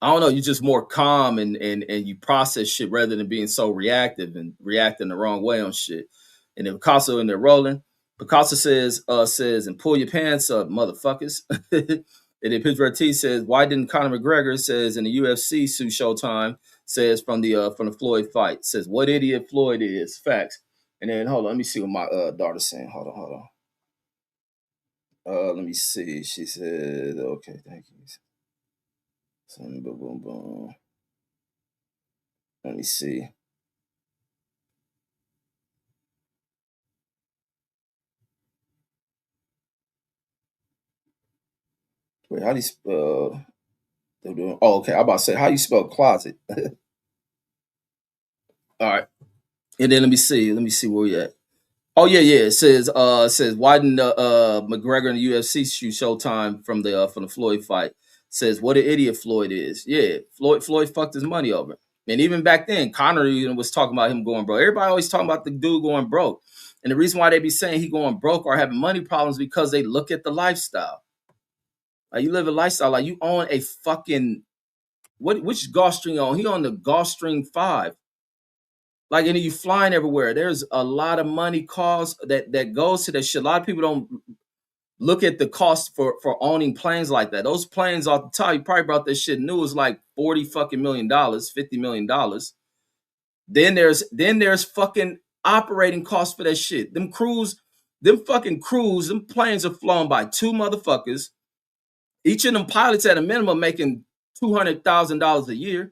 I don't know, you're just more calm and you process shit rather than being so reactive and reacting the wrong way on shit. And then Picasso in there rolling. Picasso says, and pull your pants up, motherfuckers. And then Pittsburgh T says, why didn't Conor McGregor, says in the UFC sue Showtime, says from the Floyd fight, says what idiot Floyd is. Facts. And then hold on, let me see what my daughter's saying. Hold on. Let me see. She said, okay, thank you. So, boom. Let me see. Wait, how do you spell? Oh, okay. I'm about to say, how do you spell closet? All right. And then let me see where we at. Oh yeah, yeah. It says why didn't McGregor and the UFC shoot Showtime from the Floyd fight? Says what an idiot Floyd is. Yeah, Floyd fucked his money over. And even back then, Conor was talking about him going broke. Everybody always talking about the dude going broke. And the reason why they be saying he going broke or having money problems because they look at the lifestyle. Like you live a lifestyle like you own a fucking which Gulfstream you on? He on the Gulfstream 5. Like, and you flying everywhere. There's a lot of money cost that goes to that shit. A lot of people don't look at the cost for owning planes like that. Those planes off the top, you probably brought that shit new, is like $40 fucking million, $50 million. Then there's fucking operating costs for that shit. Them fucking crews, them planes are flown by two motherfuckers. Each of them pilots at a minimum making $200,000 a year.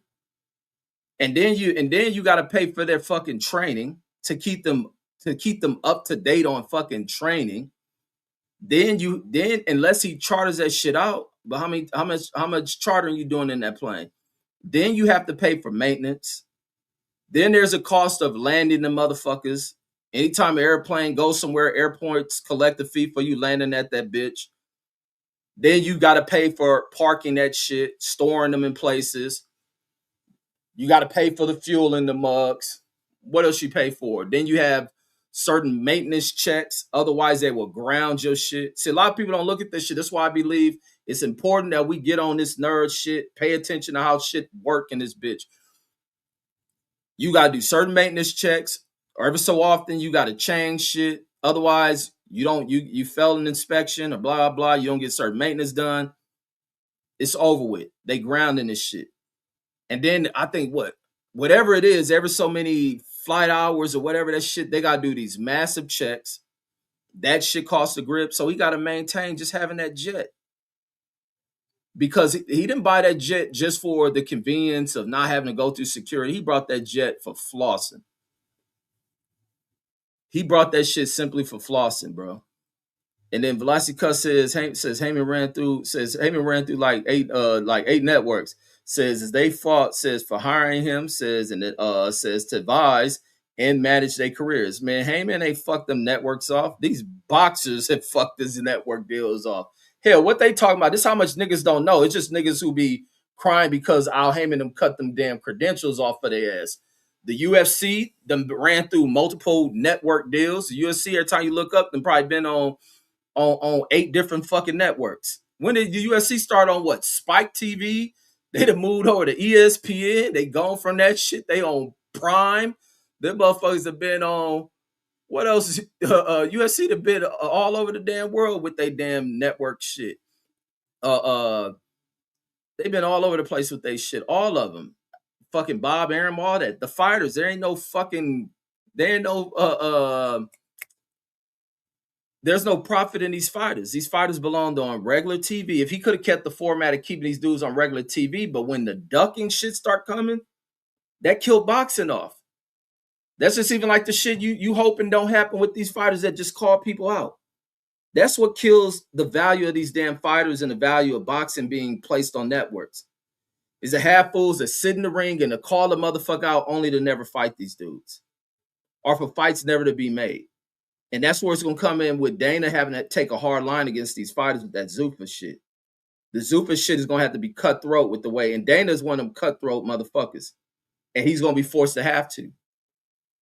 And then you got to pay for their fucking training to keep them up to date on fucking training. Then unless he charters that shit out, but how much chartering you doing in that plane? Then you have to pay for maintenance. Then there's a cost of landing the motherfuckers. Anytime an airplane goes somewhere, airports collect a fee for you landing at that bitch. Then you got to pay for parking that shit, storing them in places. You got to pay for the fuel in the mugs. What else you pay for? Then you have certain maintenance checks. Otherwise, they will ground your shit. See, a lot of people don't look at this shit. That's why I believe it's important that we get on this nerd shit. Pay attention to how shit work in this bitch. You got to do certain maintenance checks, or every so often you got to change shit. Otherwise, you fail an inspection or blah, blah. You don't get certain maintenance done. It's over with. They grounding this shit. And then I think whatever it is, ever so many flight hours or whatever that shit, they got to do these massive checks. That shit costs a grip. So he got to maintain just having that jet. Because he didn't buy that jet just for the convenience of not having to go through security. He brought that jet for flossing. He brought that shit simply for flossing, bro. And then Velocity Cuss says Heyman ran through like eight networks. Says as they fought, says for hiring him, says and it says to advise and manage their careers. Man, Heyman ain't fucked them networks off. These boxers have fucked these network deals off. Hell, what they talking about? This is how much niggas don't know. It's just niggas who be crying because Al Heyman them cut them damn credentials off of their ass. The UFC them ran through multiple network deals. The UFC, every time you look up, them probably been on 8 different fucking networks. When did the UFC start on what? Spike TV? They done moved over to ESPN. They gone from that shit. They on Prime. Them motherfuckers have been on, what else? UFC have been all over the damn world with their damn network shit. They've been all over the place with their shit. All of them. Fucking Bob Arum, all that. The fighters, there ain't no there's no profit in these fighters. These fighters belonged on regular TV. If he could have kept the format of keeping these dudes on regular TV, but when the ducking shit start coming, that killed boxing off. That's just even like the shit you hoping don't happen with these fighters that just call people out. That's what kills the value of these damn fighters and the value of boxing being placed on networks. Is the half fools that sit in the ring and to call the motherfucker out only to never fight these dudes. Or for fights never to be made. And that's where it's going to come in with Dana having to take a hard line against these fighters with that Zuffa shit. The Zuffa shit is going to have to be cutthroat with the way. And Dana's one of them cutthroat motherfuckers. And he's going to be forced to have to.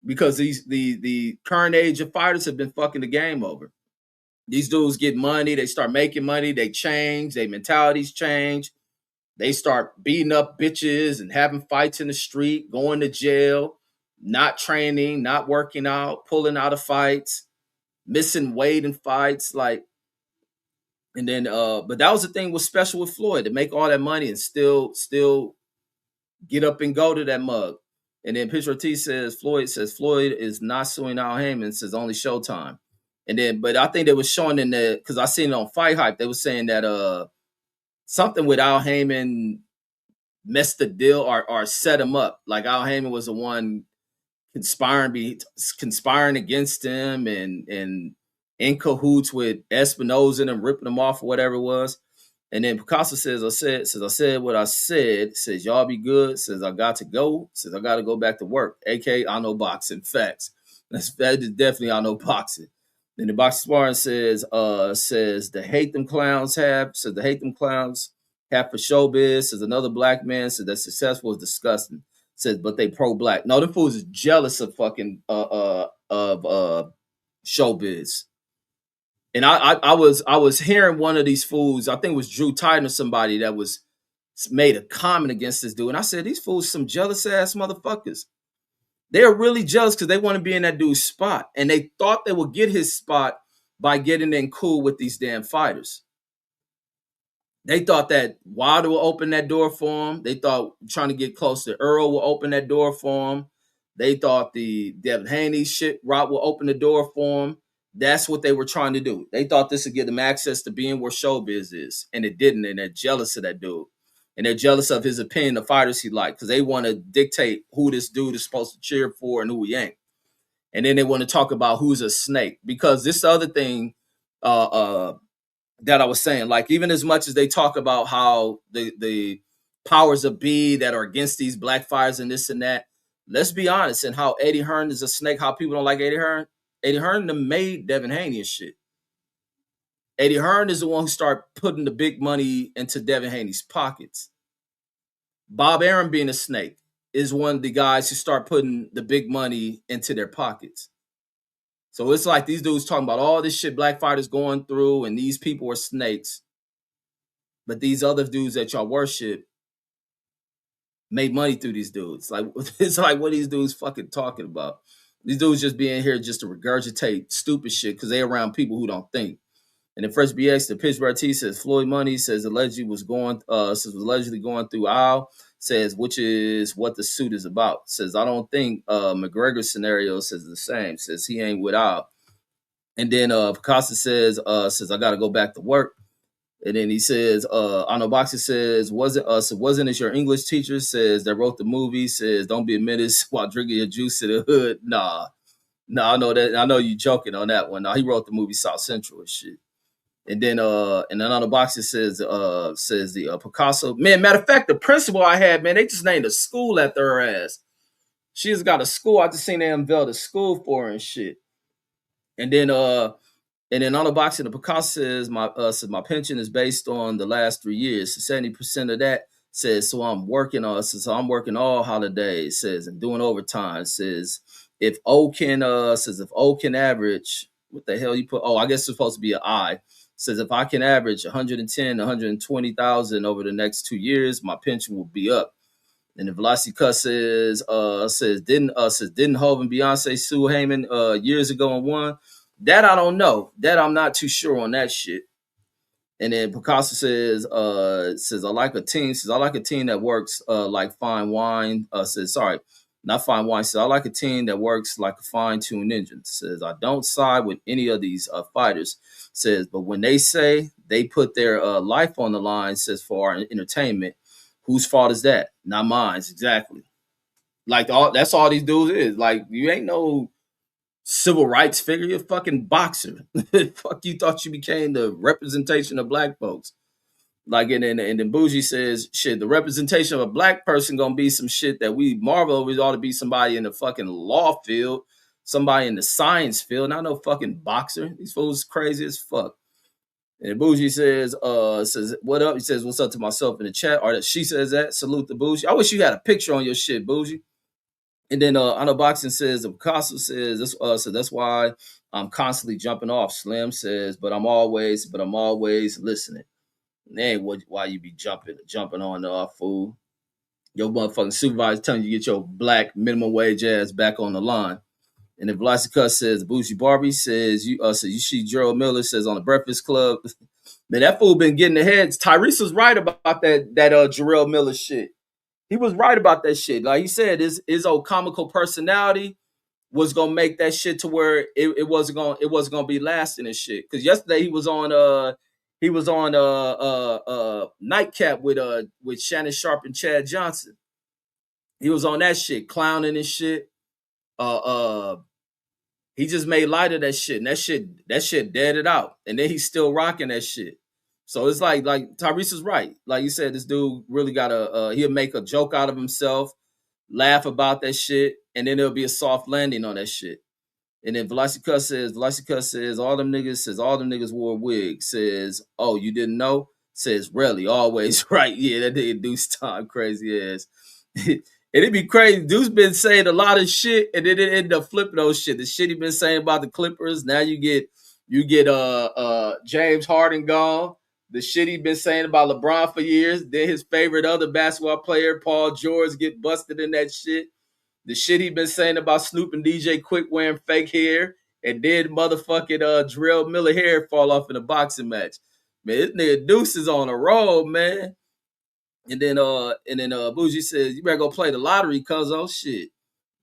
Because the current age of fighters have been fucking the game over. These dudes get money. They start making money. They change. Their mentalities change. They start beating up bitches and having fights in the street, going to jail, not training, not working out, pulling out of fights. Missing weight in fights, like, and then but that was the thing was special with Floyd, to make all that money and still get up and go to that mug. And then Pitch Ortiz says Floyd is not suing Al Heyman, says only Showtime. And then, but I think they was showing in the, because I seen it on Fight Hype, they were saying that something with Al Heyman messed the deal or set him up. Like Al Heyman was the one conspiring against him and in cahoots with Espinoza and ripping him off or whatever it was. And then Picasso says, I said what I said, says y'all be good, says I got to go, says I got to go back to work, aka I know boxing facts. That is definitely I know boxing. Then the boxing sparring says the hate them clowns have says the hate them clowns have for showbiz. Says another black man said that successful is disgusting. Says but they pro black. No, them fools is jealous of fucking showbiz. And I was hearing one of these fools. I think it was Drew Titan or somebody that was made a comment against this dude, and I said these fools some jealous ass motherfuckers. They're really jealous because they want to be in that dude's spot. And they thought they would get his spot by getting in cool with these damn fighters. They thought that Wilder will open that door for him. They thought trying to get close to Earl will open that door for him. They thought the Devin Haney shit Rob will open the door for him. That's what they were trying to do. They thought this would give them access to being where showbiz is. And it didn't. And they're jealous of that dude. And they're jealous of his opinion of fighters he likes because they want to dictate who this dude is supposed to cheer for and who he ain't. And then they want to talk about who's a snake because this other thing that I was saying, like even as much as they talk about how the powers of be that are against these black fighters and this and that, let's be honest, and how Eddie Hearn is a snake, how people don't like Eddie Hearn. Eddie Hearn made Devin Haney and shit. Eddie Hearn is the one who started putting the big money into Devin Haney's pockets. Bob Arum being a snake is one of the guys who start putting the big money into their pockets. So it's like these dudes talking about all this shit black fighters going through and these people are snakes. But these other dudes that y'all worship made money through these dudes. Like it's like what these dudes fucking talking about. These dudes just being here just to regurgitate stupid shit because they're around people who don't think. And then Fresh BX, the Pittsburgh T says Floyd Money says allegedly was going through aisle, says which is what the suit is about. Says I don't think McGregor's scenario says the same. Says he ain't with Al. And then Picasso says I gotta go back to work. And then he says, I know Boxer says, wasn't it your English teacher? Says that wrote the movie, says don't be a menace while drinking your juice in the hood. Nah, I know that. I know you joking on that one. Nah, he wrote the movie South Central and shit. And then on the box it says the Picasso. Man, matter of fact, the principal I had, man, they just named a school after her ass. She just got a school. I just seen they unveiled a school for her and shit. And then on the box the Picasso says my pension is based on the last 3 years. So 70% of that says I'm working all holidays, says and doing overtime. Says if O can average, what the hell you put? Oh, I guess it's supposed to be an I. Says if I can average 110, 120,000 over the next 2 years, my pension will be up. And the Velocity Cut says didn't Hov and Beyonce sue Heyman years ago and won? That I don't know. That I'm not too sure on that shit. And then Picasso says I like a team. Says I like a team that works like fine wine. Not fine wine. Says I like a team that works like a fine-tuned engine. Says I don't side with any of these fighters. Says but when they say they put their life on the line, says for our entertainment, whose fault is that? Not mine. Exactly. Like that's all these dudes is. Like you ain't no civil rights figure, you're a fucking boxer. Fuck you thought you became the representation of black folks. Like and then Bougie says, shit, the representation of a black person gonna be some shit that we marvel over. It ought to be somebody in the fucking law field, somebody in the science field, not no fucking boxer. These fools crazy as fuck. And Bougie says what up? He says, what's up to myself in the chat? Or she says that. Salute the Bougie. I wish you had a picture on your shit, Bougie. And then I know Boxing says, Picasso says this. So that's why I'm constantly jumping off. Slim says, but I'm always listening. Man, why you be jumping on the off, fool? Your motherfucking supervisor telling you to get your black minimum wage ass back on the line. And then Velocity Cut says, Bougie Barbie says you see Gerald Miller says on the Breakfast Club. Man, that fool been getting the heads. Tyrese was right about that Gerald Miller shit. He was right about that shit. Like he said, his old comical personality was gonna make that shit to where it wasn't gonna be lasting and shit. Because yesterday he was on Nightcap with Shannon Sharp and Chad Johnson. He was on that shit, clowning and shit. He just made light of that shit, and that shit dead it out. And then he's still rocking that shit. So it's like Tyrese is right. Like you said, this dude really he'll make a joke out of himself, laugh about that shit, and then there'll be a soft landing on that shit. And then Velocicut says, all them niggas wore wigs. Says, oh, you didn't know? Says, really, always right. Yeah, that nigga Deuce time crazy ass. And it'd be crazy. Deuce been saying a lot of shit, and then it ended up flipping those shit. The shit he been saying about the Clippers. Now you get James Harden gone. The shit he been saying about LeBron for years. Then his favorite other basketball player, Paul George, get busted in that shit. The shit he been saying about Snoop and DJ Quick wearing fake hair, and then motherfucking Drill Miller hair fall off in a boxing match. Man, this nigga Deuce is on a roll, man. And then Bougie says, you better go play the lottery, cuz oh shit.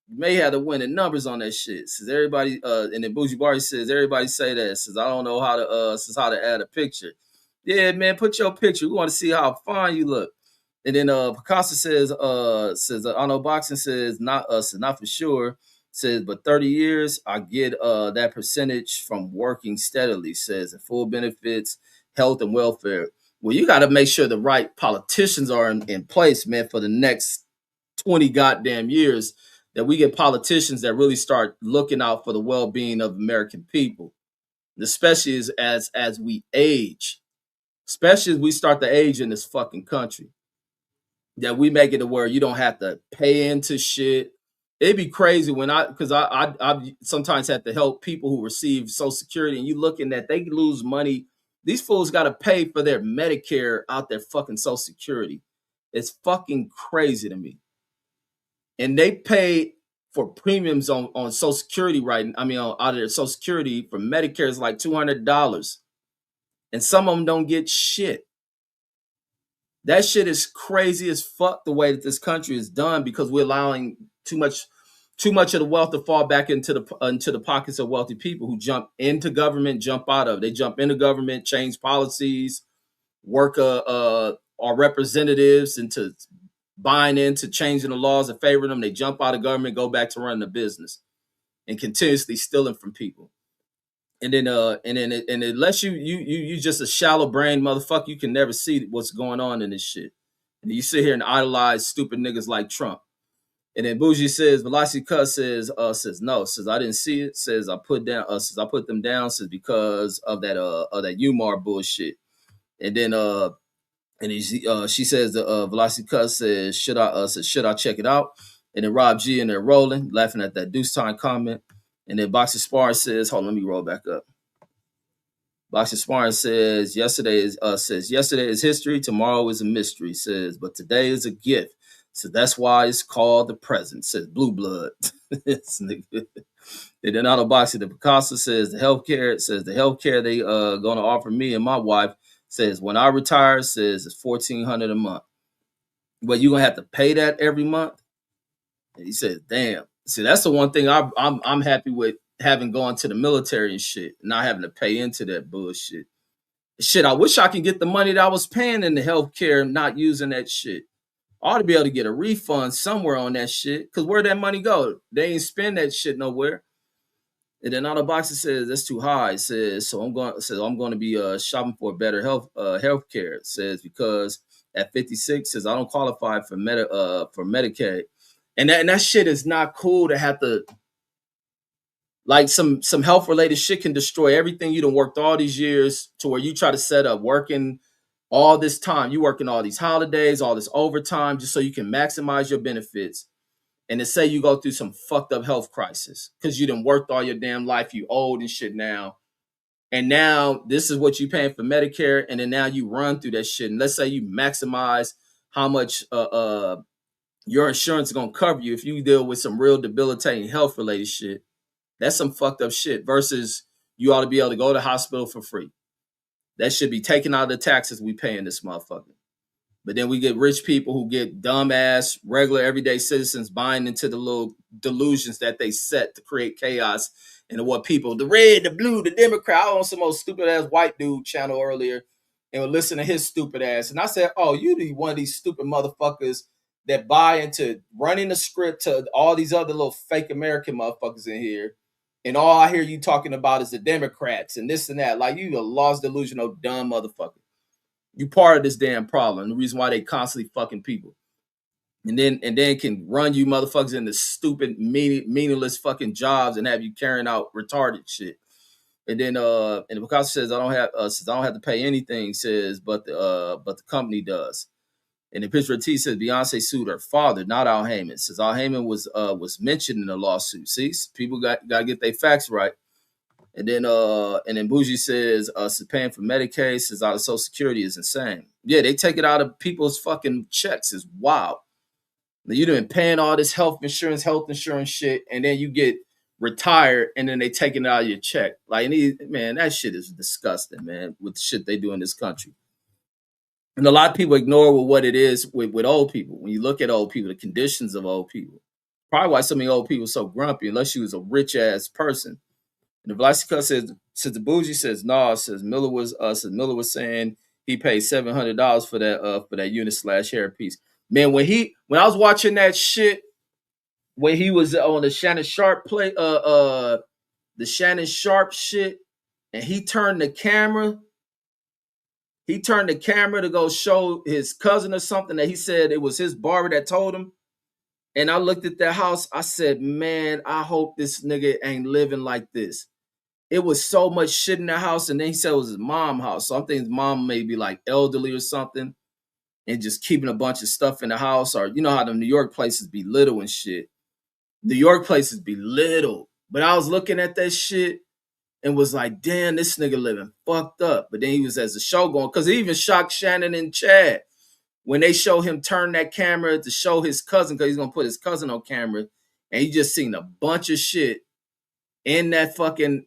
You may have to win the numbers on that shit. Says everybody, and then Bougie Barty says, everybody say that. Says I don't know how to add a picture. Yeah, man, put your picture. We want to see how fine you look. And then Picasso says I know boxing says not for sure. Says, but 30 years, I get that percentage from working steadily, says, and full benefits, health and welfare. Well, you got to make sure the right politicians are in place, man, for the next 20 goddamn years, that we get politicians that really start looking out for the well-being of American people, especially as we age, especially as we start to age in this fucking country. That we make it to where you don't have to pay into shit. It'd be crazy when because I sometimes have to help people who receive Social Security, and you looking at they lose money. These fools got to pay for their Medicare out their fucking Social Security. It's fucking crazy to me. And they pay for premiums on Social Security out of their Social Security for Medicare is like $200, and some of them don't get shit. That shit is crazy as fuck the way that this country is done, because we're allowing too much of the wealth to fall back into the pockets of wealthy people who jump into government, jump out of. They jump into government, change policies, work our representatives into buying into changing the laws in favor of them. They jump out of government, go back to running the business, and continuously stealing from people. And then unless you just a shallow brain motherfucker, you can never see what's going on in this shit. And you sit here and idolize stupid niggas like Trump. And then Bougie says, Velocity Cut says no, says I didn't see it, says I put them down, says because of that UMAR bullshit. And then she says Velocity Cut says should I check it out? And then Rob G and they're rolling, laughing at that Deuce Time comment. And then Boxing Sparring says, hold on, let me roll back up. Boxing Sparring says yesterday is history, tomorrow is a mystery, says, but today is a gift. So that's why it's called the present, says Blue Blood. And then out of boxing, the Picasso says the healthcare they gonna offer me and my wife, says when I retire, says it's $1,400 a month. But you're gonna have to pay that every month. And he said, damn. See, that's the one thing I'm happy with, having gone to the military and shit, not having to pay into that bullshit. Shit, I wish I could get the money that I was paying in the healthcare and not using that shit. I ought to be able to get a refund somewhere on that shit, because where'd that money go? They ain't spend that shit nowhere. And then Auto Boxer says that's too high. It says so I'm going to be shopping for better healthcare. It says because at 56, says I don't qualify for Medicaid. And that shit is not cool to have to, like, some health related shit can destroy everything you done worked all these years, to where you try to set up working all this time. You working all these holidays, all this overtime, just so you can maximize your benefits. And to say you go through some fucked up health crisis because you done worked all your damn life, you old and shit now. And now this is what you paying for Medicare. And then now you run through that shit. And let's say you maximize how much your insurance is going to cover you if you deal with some real debilitating health related shit. That's some fucked up shit, versus you ought to be able to go to the hospital for free. That should be taken out of the taxes we pay in this motherfucker. But then we get rich people who get dumbass, regular, everyday citizens buying into the little delusions that they set to create chaos. And what people, the red, the blue, the Democrat. I was on some old stupid ass white dude channel earlier and would listen to his stupid ass. And I said, oh, you one of these stupid motherfuckers that buy into running the script to all these other little fake American motherfuckers in here. And all I hear you talking about is the Democrats and this and that. Like, you a lost, delusional, dumb motherfucker. You part of this damn problem. The reason why they constantly fucking people. and then can run you motherfuckers into stupid, meaningless fucking jobs and have you carrying out retarded shit. And then and Picasso says I don't have to pay anything, says but the company does. And the picture of T says Beyonce sued her father, not Al Heyman. Says Al Heyman was mentioned in the lawsuit. See, people gotta get their facts right. And then Bougie says paying for Medicaid, says out of Social Security is insane. Yeah, they take it out of people's fucking checks. It's wild. You done paying all this health insurance shit, and then you get retired, and then they taking it out of your check. Like, man, that shit is disgusting, man. With the shit they do in this country, and a lot of people ignore what it is with old people. When you look at old people, the conditions of old people, probably why so many old people are so grumpy, unless you was a rich ass person. And the Vlasica says the bougie says no. Says Miller was saying he paid $700 for that unit / hair piece. Man, when I was watching that shit when he was on the Shannon Sharp the Shannon Sharp shit, and he turned the camera to go show his cousin or something that he said it was his barber that told him. And I looked at that house, I said, man, I hope this nigga ain't living like this. It was so much shit in the house, and then he said it was his mom's house. So I'm thinking his mom may be like elderly or something and just keeping a bunch of stuff in the house. Or you know how the New York places be little and shit. New York places be little. But I was looking at that shit and was like, damn, this nigga living fucked up. But then he was as the show going, because he even shocked Shannon and Chad when they show him turn that camera to show his cousin, because he's gonna put his cousin on camera, and he just seen a bunch of shit in that fucking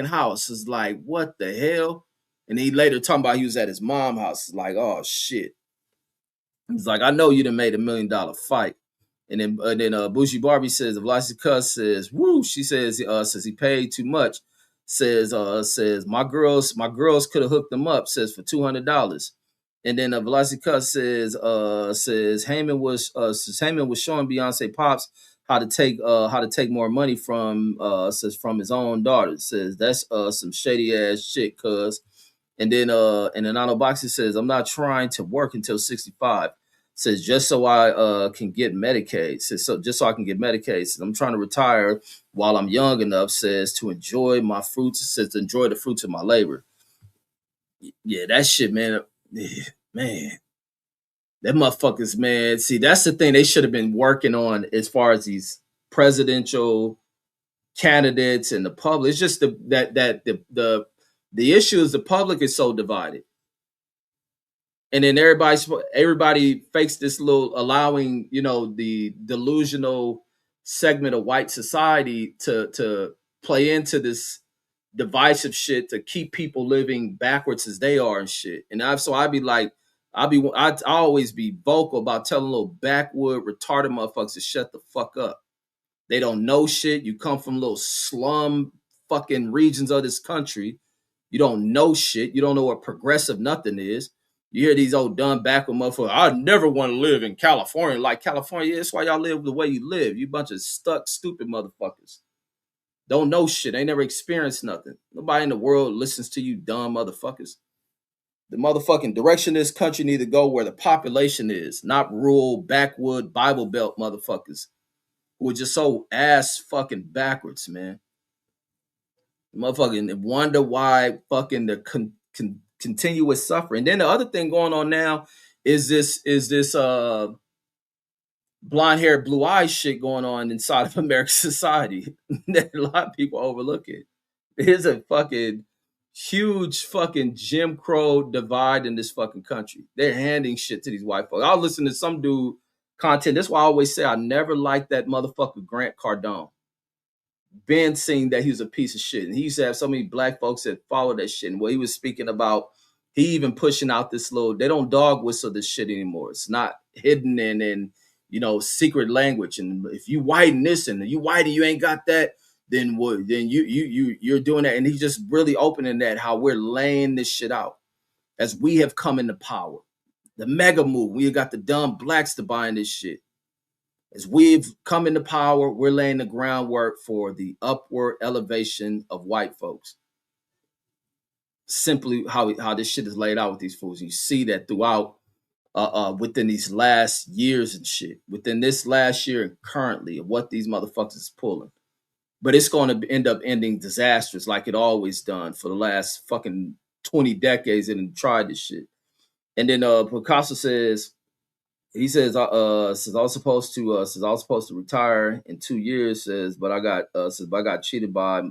house. It's like, what the hell? And he later talking about he was at his mom's house. It's like, oh shit. He's like, I know you done made $1 million fight. And then Bougie Barbie says, Velocity Cuss says, woo, she says he paid too much. Says my girls could have hooked him up, says for $200. And then Velocity Cuss says Heyman was showing Beyonce Pops how to take more money from his own daughter. Says that's some shady ass shit, cuz. And then Nano Boxy says, I'm not trying to work until 65. Says just so I can get Medicaid. Says so just so I can get Medicaid. Says I'm trying to retire while I'm young enough. Says to enjoy my fruits. Says to enjoy the fruits of my labor. Yeah, that shit, man. Man, that motherfuckers, man. See, that's the thing they should have been working on as far as these presidential candidates and the public. It's just the issue is the public is so divided. And then everybody fakes this little, allowing, the delusional segment of white society to play into this divisive shit to keep people living backwards as they are and shit. And I always be vocal about telling little backwood retarded motherfuckers to shut the fuck up. They don't know shit. You come from little slum fucking regions of this country. You don't know shit. You don't know what progressive nothing is. You hear these old dumb backward motherfuckers, I never want to live in California. Like California, that's why y'all live the way you live. You bunch of stuck, stupid motherfuckers. Don't know shit. Ain't never experienced nothing. Nobody in the world listens to you dumb motherfuckers. The motherfucking direction this country need to go where the population is, not rural, backwood, Bible Belt motherfuckers who are just so ass fucking backwards, man. Motherfucking wonder why fucking the continuous suffering. Then the other thing going on now is this blonde hair, blue eyes shit going on inside of American society that a lot of people overlook it. There's a fucking huge fucking Jim Crow divide in this fucking country. They're handing shit to these white folks. I'll listen to some dude content. That's why I always say I never liked that motherfucker Grant Cardone. Ben saying that he was a piece of shit. And he used to have so many black folks that follow that shit. And what he was speaking about, he even pushing out this little, they don't dog whistle this shit anymore. It's not hidden in secret language. And if you whiten this and you white and you ain't got that, then what? Then you're doing that. And he's just really opening that, how we're laying this shit out as we have come into power. The mega move. We got the dumb blacks to buying this shit. As we've come into power, we're laying the groundwork for the upward elevation of white folks. Simply how this shit is laid out with these fools. You see that throughout within these last years and shit, within this last year and currently of what these motherfuckers is pulling. But it's going to end up ending disastrous like it always done for the last fucking 20 decades and tried this shit. And then Picasso says, he says I was supposed to retire in 2 years, says, but I got cheated by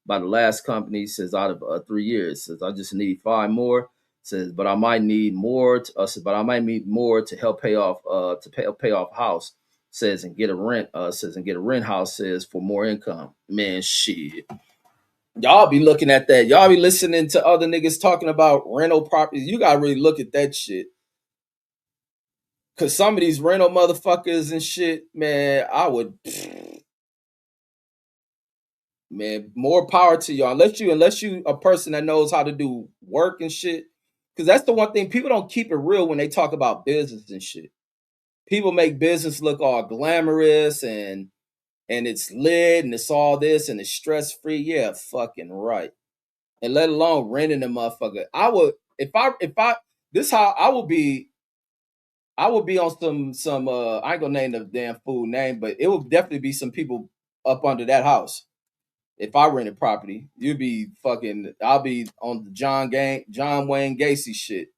the last company, says, out of 3 years, says, I just need 5 more, says, but I might need more but I might need more to help pay off pay off house, says, and get a rent house, says, for more income. Man, shit. Y'all be looking at that. Y'all be listening to other niggas talking about rental properties. You gotta really look at that shit. Cause some of these rental motherfuckers and shit, man, man, more power to y'all. Unless you a person that knows how to do work and shit. Cause that's the one thing, people don't keep it real when they talk about business and shit. People make business look all glamorous and it's lit and it's all this and it's stress free. Yeah, fucking right. And let alone renting a motherfucker. I would if I this how I would be on some I ain't gonna name the damn fool name, but it would definitely be some people up under that house. If I rented property, you'd be fucking I'll be on the John Wayne Gacy shit.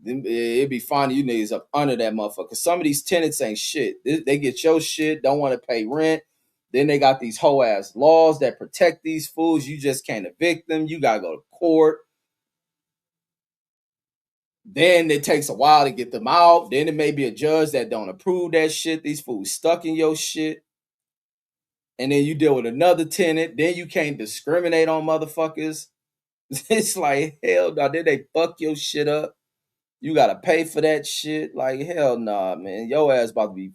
It'd be finding you niggas up under that motherfucker. Some of these tenants ain't shit. They get your shit, don't want to pay rent. Then they got these whole ass laws that protect these fools. You just can't evict them. You gotta go to court. Then it takes a while to get them out. Then it may be a judge that don't approve that shit. These fools stuck in your shit. And then you deal with another tenant. Then you can't discriminate on motherfuckers. It's like, hell no. Then they fuck your shit up. You gotta pay for that shit. Like, hell nah, man. Your ass about to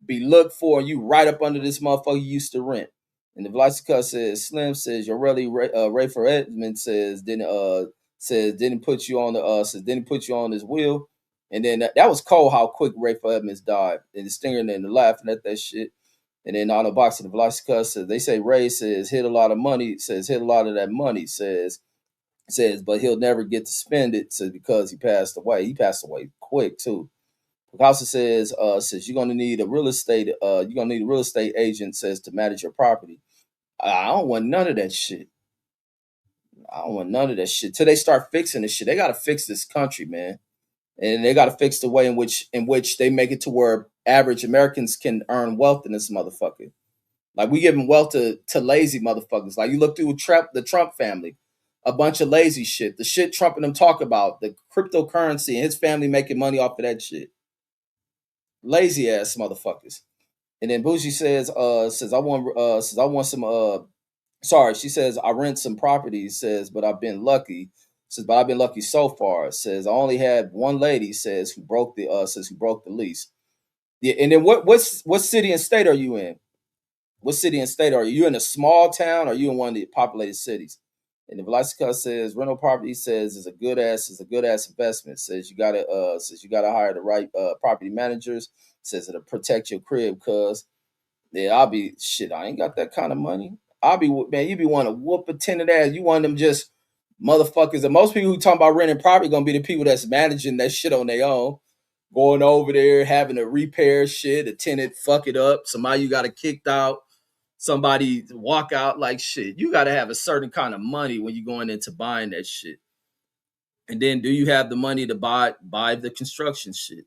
be looked for, and you right up under this motherfucker you used to rent. And the Vlasica says, Slim says, your really Ray for Edmond says didn't put you on his wheel. And then that was cold how quick Ray for Edmonds died. And the stinger and the laughing at that shit. And then on the box of the Vlasica says, they say Ray says hit a lot of money, says hit a lot of that money, says, but he'll never get to spend it because he passed away. He passed away quick too. Picasso says you're gonna need a real estate agent, says, to manage your property. I don't want none of that shit. Till they start fixing this shit. They gotta fix this country, man. And they gotta fix the way in which they make it to where average Americans can earn wealth in this motherfucker. Like, we giving wealth to lazy motherfuckers. Like, you look through the Trump family, a bunch of lazy shit. The shit Trump and them talk about, the cryptocurrency and his family making money off of that shit. Lazy ass motherfuckers. And then Bougie says I want some she says, I rent some properties, says, but I've been lucky. Says, but I've been lucky so far. Says, I only had one lady, says, who broke the lease. Yeah, and then what city and state are you in? What city and state are you? You in a small town, or are you in one of the populated cities? And the Vlasica says rental property, says, is a good ass investment. Says you gotta hire the right property managers. Says it'll protect your crib, cause I ain't got that kind of money. You be wanting to whoop a tenant ass. You want them just motherfuckers. And most people who talk about renting property gonna be the people that's managing that shit on their own. Going over there, having to repair shit, a tenant fuck it up, somebody you got kicked out, somebody walk out, like, shit. You got to have a certain kind of money when you're going into buying that shit. And then, do you have the money to buy the construction shit?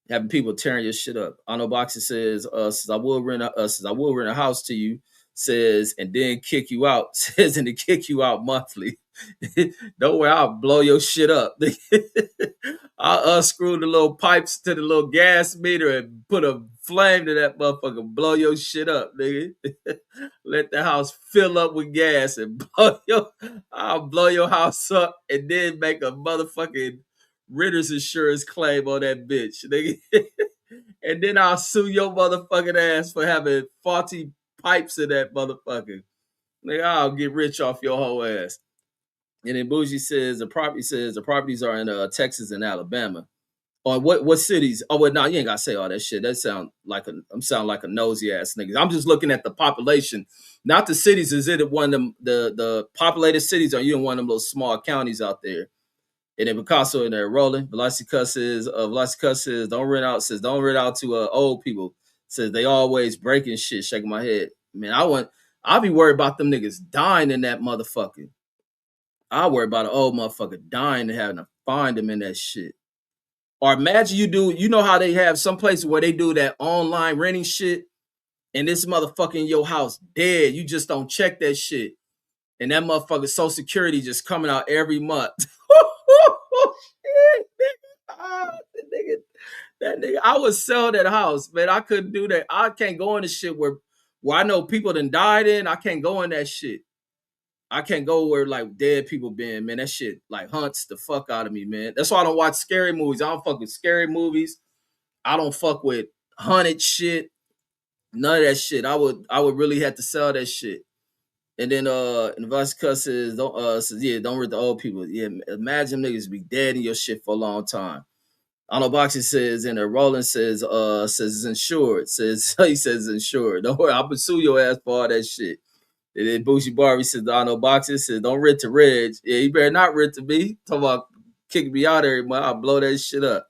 Having people tearing your shit up. Arno Boxer says I will rent a house to you, says, and then kick you out, says, and to kick you out monthly. Don't worry, I'll blow your shit up. I'll unscrew the little pipes to the little gas meter and put a flame to that motherfucker, blow your shit up, nigga. Let the house fill up with gas and I'll blow your house up and then make a motherfucking renter's insurance claim on that bitch, nigga. And then I'll sue your motherfucking ass for having faulty pipes in that motherfucker. Nigga, I'll get rich off your whole ass. And then Bougie says the properties are in Texas and Alabama. Or what cities? Oh, well, no, you ain't gotta say all that shit. That sound like a nosy ass nigga. I'm just looking at the population, not the cities. Is it one of them the populated cities? Or are you in one of them little small counties out there? And then Picasso in there rolling. Velocica says, don't rent out. Says don't rent out to old people. Says they always breaking shit. Shaking my head, man. I'll be worried about them niggas dying in that motherfucker. I worry about an old motherfucker dying and having to find them in that shit. Or imagine you know how they have some places where they do that online renting shit, and this motherfucker in your house dead. You just don't check that shit. And that motherfucker Social Security just coming out every month. That nigga, I would sell that house, man. I couldn't do that. I can't go in the shit where I know people done died in. I can't go in that shit. I can't go where like dead people been, man. That shit like hunts the fuck out of me, man. That's why I don't watch scary movies. I don't fuck with scary movies. I don't fuck with haunted shit. None of that shit. I would really have to sell that shit. And then and Vasca says don't rent the old people. Yeah, imagine niggas be dead in your shit for a long time. I know Boxing says and Roland says it's insured. Says he says it's insured. Don't worry, I'll pursue your ass for all that shit. And then Bougie Barbie says I know Boxing says don't rent to Reg. Yeah, you better not rent to me. Talking about kicking me out every month. I'll blow that shit up.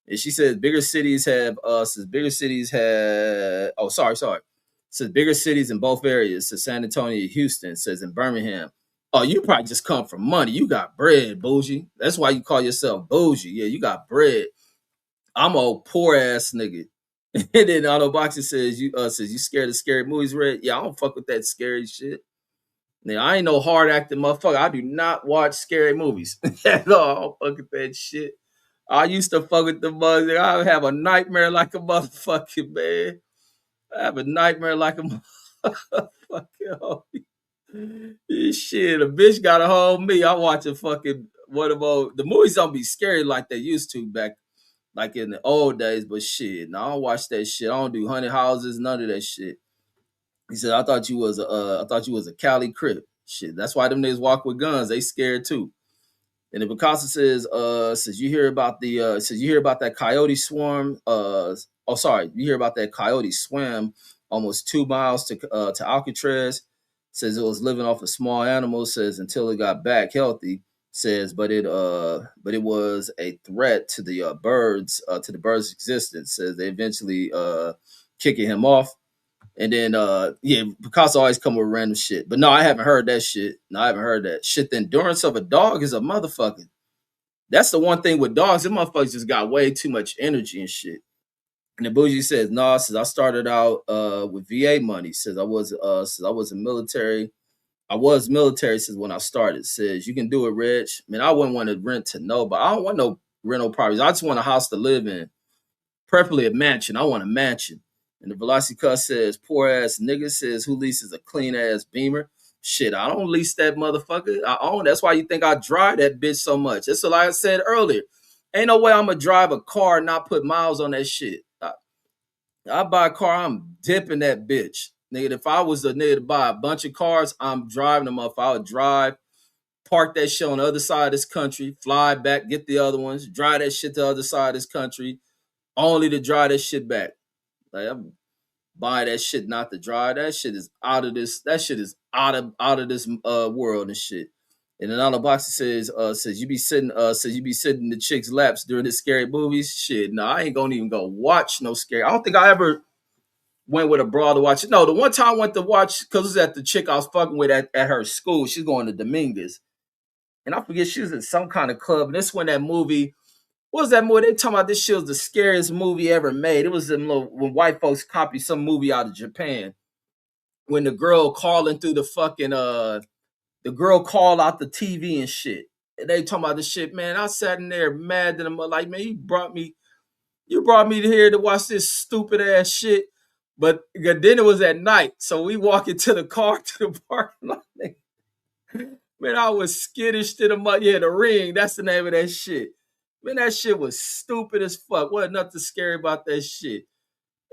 And she says bigger cities have says bigger cities in both areas. Says San Antonio, Houston. Says in Birmingham. Oh, you probably just come from money. You got bread, bougie. That's why you call yourself bougie. Yeah, you got bread. I'm a old poor ass nigga. And then Auto Boxer says you scared of scary movies, Red? Yeah, I don't fuck with that scary shit. Now, I ain't no hard acting motherfucker. I do not watch scary movies at all. I don't fuck with that shit. I used to fuck with the bugs. I would have a nightmare like a motherfucking man. I have a nightmare like a motherfucking shit. A bitch got a hold of me. I watch a fucking the movies don't be scary like they used to back like in the old days, but shit. No, I don't watch that shit. I don't do haunted houses, none of that shit. He said, I thought you was a Cali Crip. Shit. That's why them niggas walk with guns. They scared too. And then Picasso says you hear about that coyote swarm. You hear about that coyote swam almost 2 miles to Alcatraz. Says it was living off of small animals. Says until it got back healthy. Says, but it was a threat to the birds existence. Says they eventually kicking him off. And then Picasso always come with random shit. But no, I haven't heard that shit. No, I haven't heard that shit. The endurance of a dog is a motherfucker. That's the one thing with dogs. Them motherfuckers just got way too much energy and shit. And the bougie says, no, says I started out with VA money. Says I was military. I was military since when I started. Says you can do it, Reg. Man, I wouldn't want to rent to nobody. I don't want no rental properties. I just want a house to live in. Preferably a mansion. I want a mansion. And the Velocity Cuss says, poor ass nigga says, who leases a clean ass Beamer? Shit, I don't lease that motherfucker. I own. That's why you think I drive that bitch so much. That's like I said earlier. Ain't no way I'm gonna drive a car and not put miles on that shit. I buy a car, I'm dipping that bitch. Nigga, if I was a nigga to buy a bunch of cars, I'm driving them up. I would drive, park that shit on the other side of this country, fly back, get the other ones, drive that shit to the other side of this country, only to drive that shit back. Like I'm buying that shit not to drive. That shit is out of this. That shit is out of this world and shit. And then on the box it says you be sitting in the chicks' laps during the scary movies. Shit, no, I ain't gonna even go watch no scary. I don't think I ever went with a broad to watch it. No, the one time I went to watch because it was at the chick I was fucking with at her school. She's going to Dominguez, and I forget she was in some kind of club. And this when that movie. What was that movie? They talking about this shit was the scariest movie ever made. It was when white folks copied some movie out of Japan. When the girl calling through the fucking the girl called out the TV and shit. And they talking about this shit, man. I sat in there mad at them, like, man, you brought me here to watch this stupid ass shit. But then it was at night, so we walk into the car to the parking lot. Man, I was skittish to the mud. Yeah, The Ring. That's the name of that shit. Man, that shit was stupid as fuck. Wasn't nothing scary about that shit.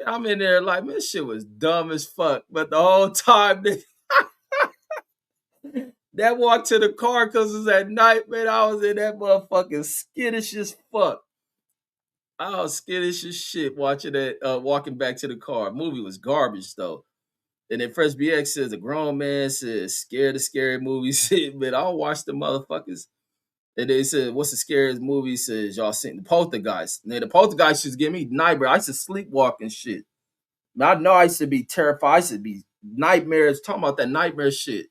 I'm in there like, man, this shit was dumb as fuck. But the whole time, that walk to the car because it was at night, man, I was in that motherfucking skittish as fuck. I was skittish as shit watching that, walking back to the car. Movie was garbage, though. And then Fresh BX says, a grown man says, scared of scary movies. Man, I don't watch the motherfuckers. And they said, "What's the scariest movie?" He says, "Y'all seen the Poltergeist?" And the Poltergeist used to give me nightmare. I used to sleepwalk and shit. I know I used to be terrified. I used to be nightmares. Talking about that nightmare shit.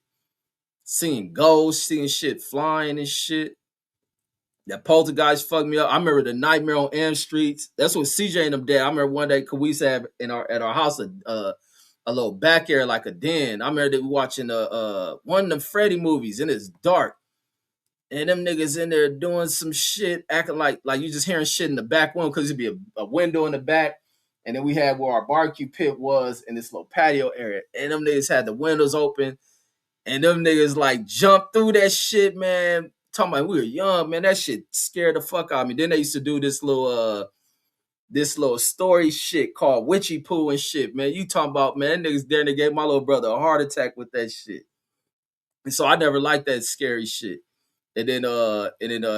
Seeing ghosts, seeing shit flying and shit. That Poltergeist fucked me up. I remember the Nightmare on Elm Street. That's what CJ and them did. I remember one day, cause we used to have at our house a little back area like a den. I remember that we watching one of them Freddy movies and it's dark. And them niggas in there doing some shit, acting like you just hearing shit in the back window because it'd be a window in the back. And then we had where our barbecue pit was in this little patio area. And them niggas had the windows open. And them niggas like jumped through that shit, man. Talking about we were young, man. That shit scared the fuck out of me. Then they used to do this little story shit called Witchy Poo and shit, man. You talking about, man, niggas there, they gave my little brother a heart attack with that shit. And so I never liked that scary shit. And then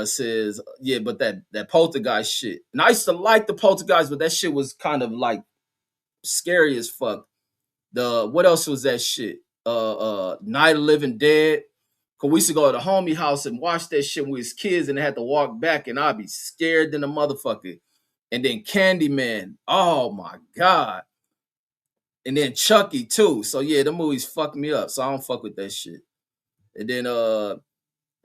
says, yeah, but that poltergeist shit. And I used to like the poltergeist, but that shit was kind of like scary as fuck. What else was that shit? Night of the Living Dead. Cause we used to go to the homie house and watch that shit when we was kids and they had to walk back and I'd be scared than a motherfucker. And then Candyman. Oh my God. And then Chucky too. So yeah, the movies fucked me up. So I don't fuck with that shit. And then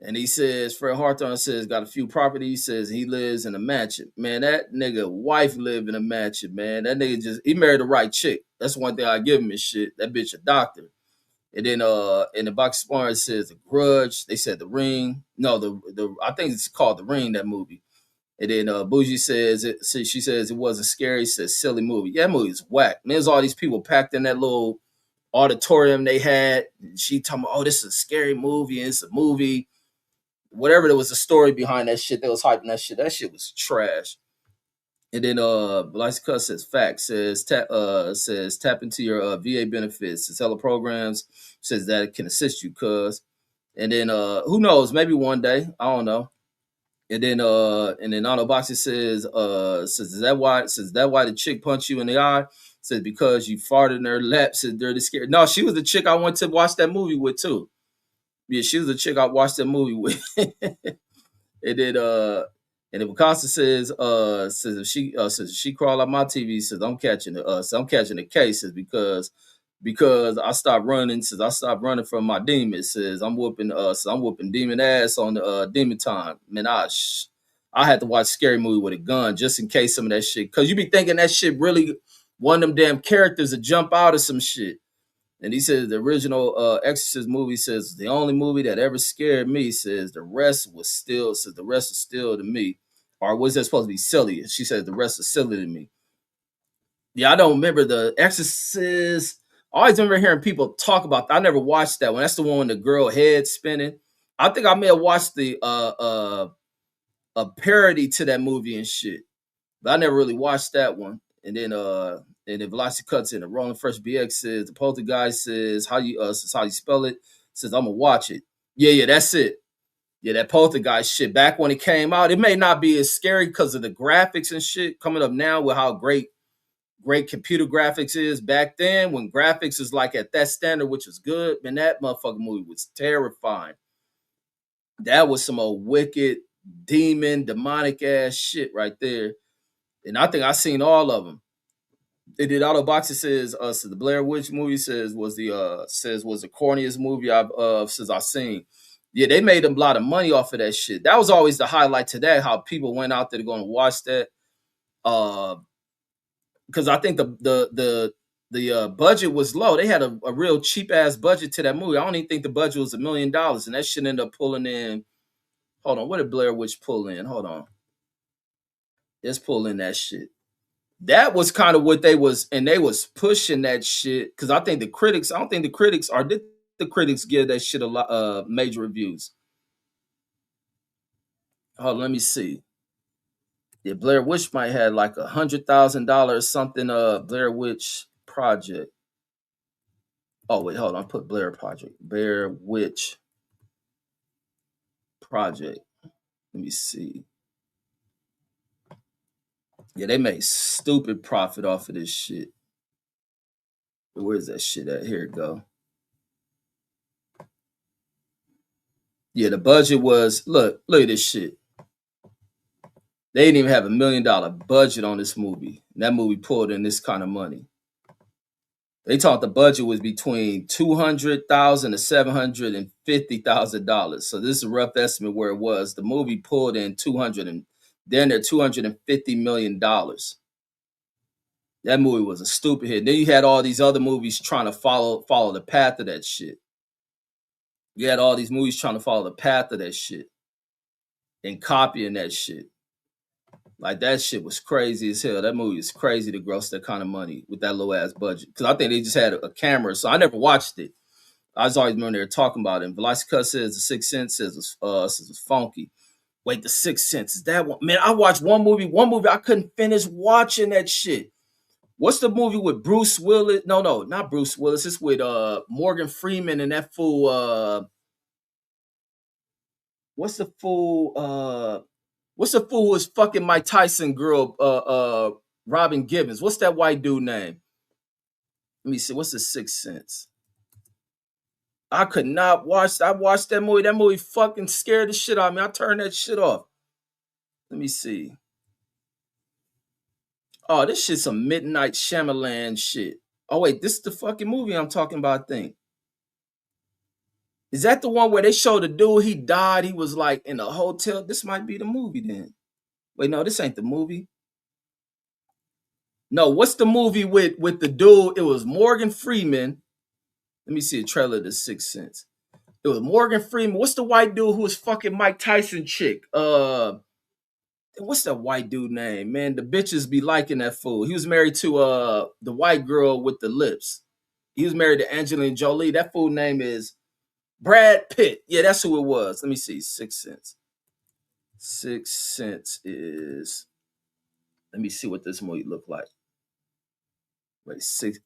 and he says, Fred Hawthorne says, got a few properties. He says he lives in a mansion. Man, that nigga wife lived in a mansion, man. That nigga he married the right chick. That's one thing I give him and shit. That bitch a doctor. And then in the box of it says The Grudge. They said The Ring. No, the I think it's called The Ring, that movie. And then Bougie says she says it wasn't scary. She says silly movie. Yeah, that movie's whack. And there's all these people packed in that little auditorium they had. And she talking about, oh, this is a scary movie, and it's a movie. Whatever, there was a story behind that shit. They was hyping that shit. That shit was trash. And then Blythe Cuss says facts, says tap into your VA benefits, says hella programs, says that it can assist you, cuz. And then who knows, maybe one day, I don't know. And then Auto Boxer says is that why the chick punched you in the eye? Says because you farted in her lap, says dirty scared. No, she was the chick I went to watch that movie with too. Yeah, she was the chick I watched that movie with. And then and if Acosta says if she crawl out my TV, says I'm catching the case, says because I stopped running, says I stopped running from my demon, says I'm whooping demon ass on the demon time. Man, I had to watch Scary Movie with a gun just in case some of that shit, cause you be thinking that shit really one of them damn characters that jump out of some shit. And he says the original Exorcist movie says the only movie that ever scared me, says the rest was still to me. Or was that supposed to be silly? She says the rest is silly to me. Yeah, I don't remember the Exorcist. I always remember hearing people talk about that. I never watched that one. That's the one with the girl head spinning. I think I may have watched the a parody to that movie and shit. But I never really watched that one. And then Velocity cuts in. The Rolling Fresh BX says the Poltergeist says how you spell it. Says I'm gonna watch it. Yeah, that's it. Yeah, that Poltergeist shit. Back when it came out, it may not be as scary because of the graphics and shit coming up now with how great computer graphics is. Back then, when graphics is like at that standard, which was good, man, that motherfucking movie was terrifying. That was some old wicked, demonic ass shit right there. And I think I seen all of them. They did Auto Boxer says so the Blair Witch movie was the corniest movie I've seen. Yeah, they made a lot of money off of that shit. That was always the highlight to that, how people went out there going to watch that. Because I think the budget was low. They had a real cheap ass budget to that movie. I don't even think the budget was $1 million, and that shit ended up pulling in. Hold on, what did Blair Witch pull in? Hold on, let's pull in that shit. That was kind of what they was pushing that shit, because I don't think the critics did the critics give that shit a lot major reviews. Hold on, let me see. Yeah, Blair Witch might have like $100,000 something. Blair Witch Project. Oh wait, hold on. Put Blair Witch Project. Let me see. Yeah, they made stupid profit off of this shit. Where's that shit at? Here it go. Yeah, the budget was look at this shit. They didn't even have $1 million budget on this movie. And that movie pulled in this kind of money. They thought the budget was between $200,000 to $750,000. So this is a rough estimate where it was. The movie pulled in $250 million. That movie was a stupid hit. Then you had all these other movies trying to follow the path of that shit. You had all these movies trying to follow the path of that shit and copying that shit. Like that shit was crazy as hell. That movie is crazy to gross that kind of money with that low ass budget. Because I think they just had a camera, so I never watched it. I was always remember they were talking about it. And Velocity says the Sixth Sense says it's funky. Wait, the Sixth Sense is that one? Man, I watched one movie I couldn't finish watching that shit. What's the movie with Bruce Willis? No, not Bruce Willis. It's with Morgan Freeman and that fool. What's the fool? What's the fool who was fucking Mike Tyson girl? Robin Gibbons. What's that white dude name? Let me see. What's the Sixth Sense? I could not watch. I watched that movie. That movie fucking scared the shit out of me. I turned that shit off. Let me see. Oh, this shit's some Midnight Shyamalan shit. Oh wait, this is the fucking movie I'm talking about. I think. Is that the one where they showed the dude? He died. He was like in a hotel. This might be the movie then. Wait, no, this ain't the movie. No, what's the movie with the dude? It was Morgan Freeman. Let me see a trailer of The Sixth Sense. It was Morgan Freeman. What's the white dude who was fucking Mike Tyson chick? What's that white dude name? Man, the bitches be liking that fool. He was married to the white girl with the lips. He was married to Angelina Jolie. That fool name is Brad Pitt. Yeah, that's who it was. Let me see. Sixth Sense. Sixth Sense is. Let me see what this movie looked like. Wait, Sixth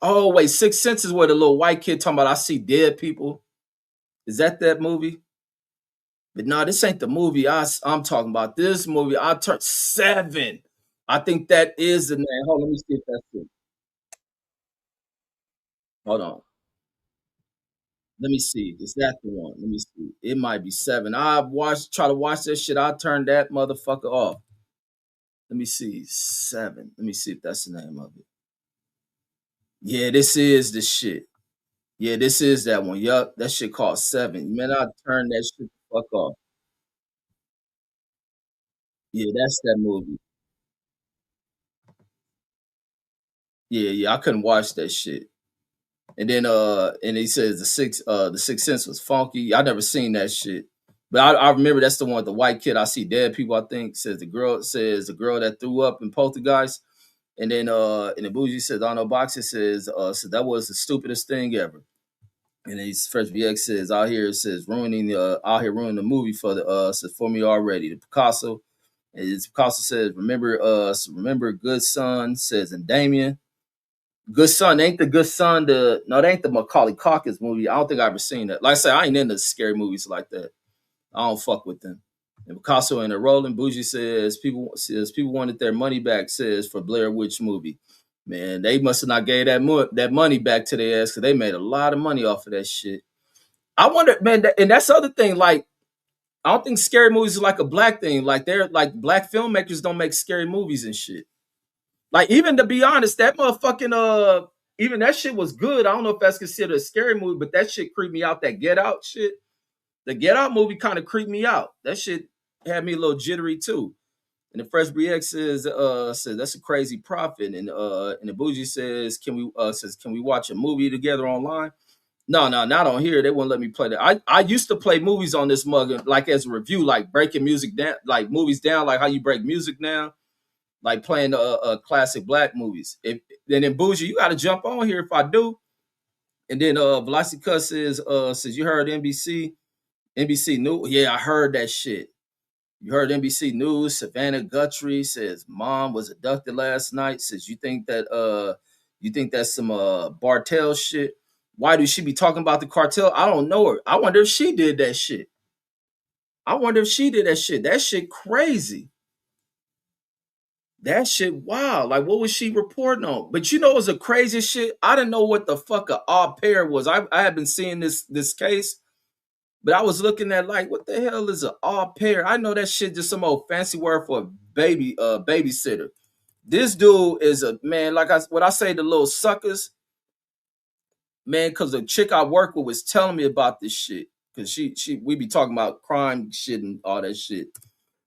Sense is where the little white kid talking about I see dead people. Is that movie? But no, this ain't the movie I'm talking about. This movie, I turned 7. I think that is the name. Hold on, let me see if that's it. Hold on. Let me see. Is that the one? Let me see. It might be 7. Try to watch that shit. I turned that motherfucker off. Let me see. 7. Let me see if that's the name of it. Yeah, this is the shit. Yeah, this is that one. Yup, that shit called 7. Man, I turned that shit the fuck off. Yeah, that's that movie. Yeah, I couldn't watch that shit. And then and he says the Sixth Sense was funky. I never seen that shit. But I remember that's the one with the white kid. I see dead people, I think. Says the girl that threw up in Poltergeist. And then and the bougie says Donald Boxer says so that was the stupidest thing ever. And then Fresh VX says out here ruining the movie for the says for me already. The Picasso. And Picasso says remember Good Son says and Damien. Good Son ain't the Good Son. That ain't the Macaulay Culkin movie. I don't think I ever seen that. Like I said, I ain't into scary movies like that. I don't fuck with them. And Picasso and the Rolling Bougie says people wanted their money back. Says for Blair Witch movie, man, they must have not gave that money back to their ass because they made a lot of money off of that shit. I wonder, man, and that's the other thing. Like, I don't think scary movies is like a black thing. Like, they're like black filmmakers don't make scary movies and shit. Like, even to be honest, that motherfucking even that shit was good. I don't know if that's considered a scary movie, but that shit creeped me out. That Get Out shit. The Get Out movie kind of creeped me out. That shit had me a little jittery too. And the Fresh BX says that's a crazy profit. And the Bougie says, can we watch a movie together online? No, not on here. They won't let me play that. I used to play movies on this mug, like as a review, like breaking music down, like movies down, like how you break music down, like playing classic black movies. And then Bougie, you got to jump on here if I do. And then Velocity Cuss says you heard NBC News. Yeah, I heard that shit. You heard NBC News. Savannah Guthrie says mom was abducted last night. Says you think that's some Bartell shit. Why do she be talking about the cartel? I don't know her. I wonder if she did that shit. That shit crazy. That shit wild. Like, what was she reporting on? But you know, it was a crazy shit. I didn't know what the fuck a au pair was. I had been seeing this case, But I was looking at like, what the hell is an au pair? I know that shit just some old fancy word for a babysitter. This dude is a man, like what I say, the little suckers, man, because the chick I work with was telling me about this shit. Cause we be talking about crime shit and all that shit.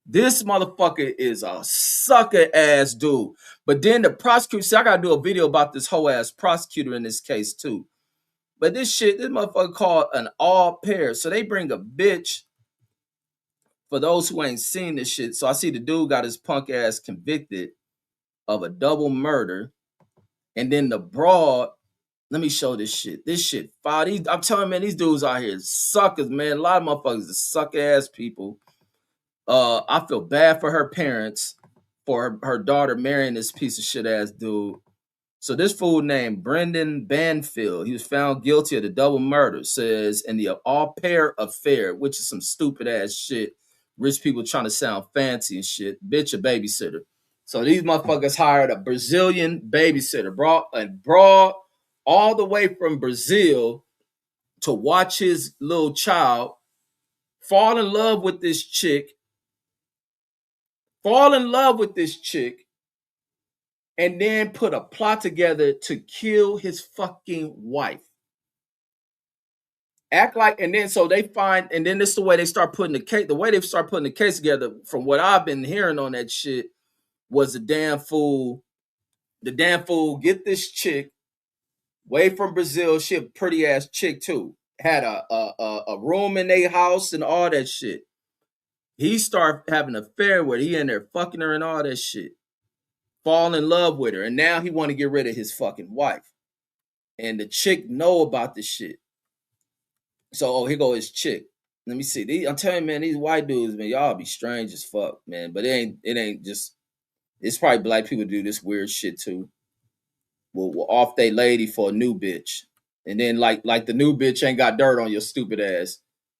This motherfucker is a sucker ass dude. But then the prosecutor, see, I gotta do a video about this whole ass prosecutor in this case too. But this motherfucker called an au pair. So they bring a bitch. For those who ain't seen this shit, so I see the dude got his punk ass convicted of a double murder. And then the broad, let me show this shit. This shit, I'm telling you, man, these dudes out here suckers, man. A lot of motherfuckers are sucker ass people. I feel bad for her parents for her daughter marrying this piece of shit ass dude. So this fool named Brendan Banfield, he was found guilty of the double murder, says in the au pair affair, which is some stupid ass shit. Rich people trying to sound fancy and shit. Bitch, a babysitter. So these motherfuckers hired a Brazilian babysitter, brought all the way from Brazil to watch his little child fall in love with this chick, and then put a plot together to kill his fucking wife. Act like, and then so they find, and then this is the way they start putting the case. The way they start putting the case together, from what I've been hearing on that shit, was the damn fool get this chick way from Brazil. She a pretty ass chick too. Had a room in their house and all that shit. He start having an affair with her. He in there fucking her and all that shit. Fall in love with her, and now he want to get rid of his fucking wife. And the chick know about this shit. So, here go his chick. Let me see. I'm telling you, man, these white dudes, man, y'all be strange as fuck, man. But it ain't just. It's probably black people do this weird shit too. We'll off they lady for a new bitch, and then like the new bitch ain't got dirt on your stupid ass.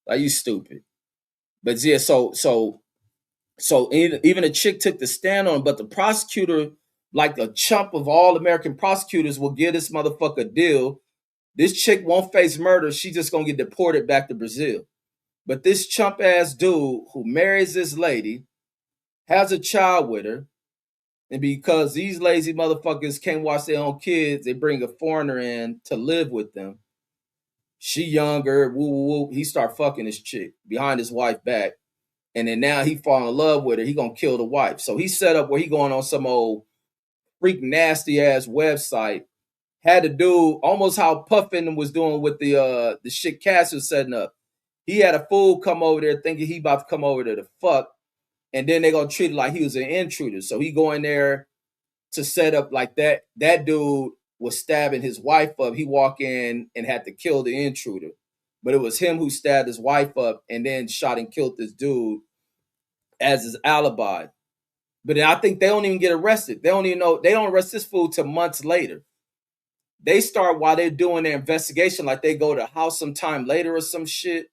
Like, you stupid. But yeah, so even a chick took the stand on, but the prosecutor, like a chump of all American prosecutors, will give this motherfucker a deal. This chick won't face murder. She just gonna get deported back to Brazil. But this chump ass dude who marries this lady, has a child with her, and because these lazy motherfuckers can't watch their own kids, they bring a foreigner in to live with them. She younger, woo woo woo. He start fucking this chick behind his wife back. And then now he fall in love with her. He gonna kill the wife. So he set up where he going on some old freak nasty ass website. Had to do almost how Puffin was doing with the shit Cass was setting up. He had a fool come over there thinking he about to come over there to fuck, and then they gonna treat it like he was an intruder. So he go in there to set up like that. That dude was stabbing his wife up. He walked in and had to kill the intruder. But it was him who stabbed his wife up and then shot and killed this dude as his alibi. But I think they don't even get arrested. They don't even know. They don't arrest this fool till months later. They start while they're doing their investigation, like they go to the house sometime later or some shit.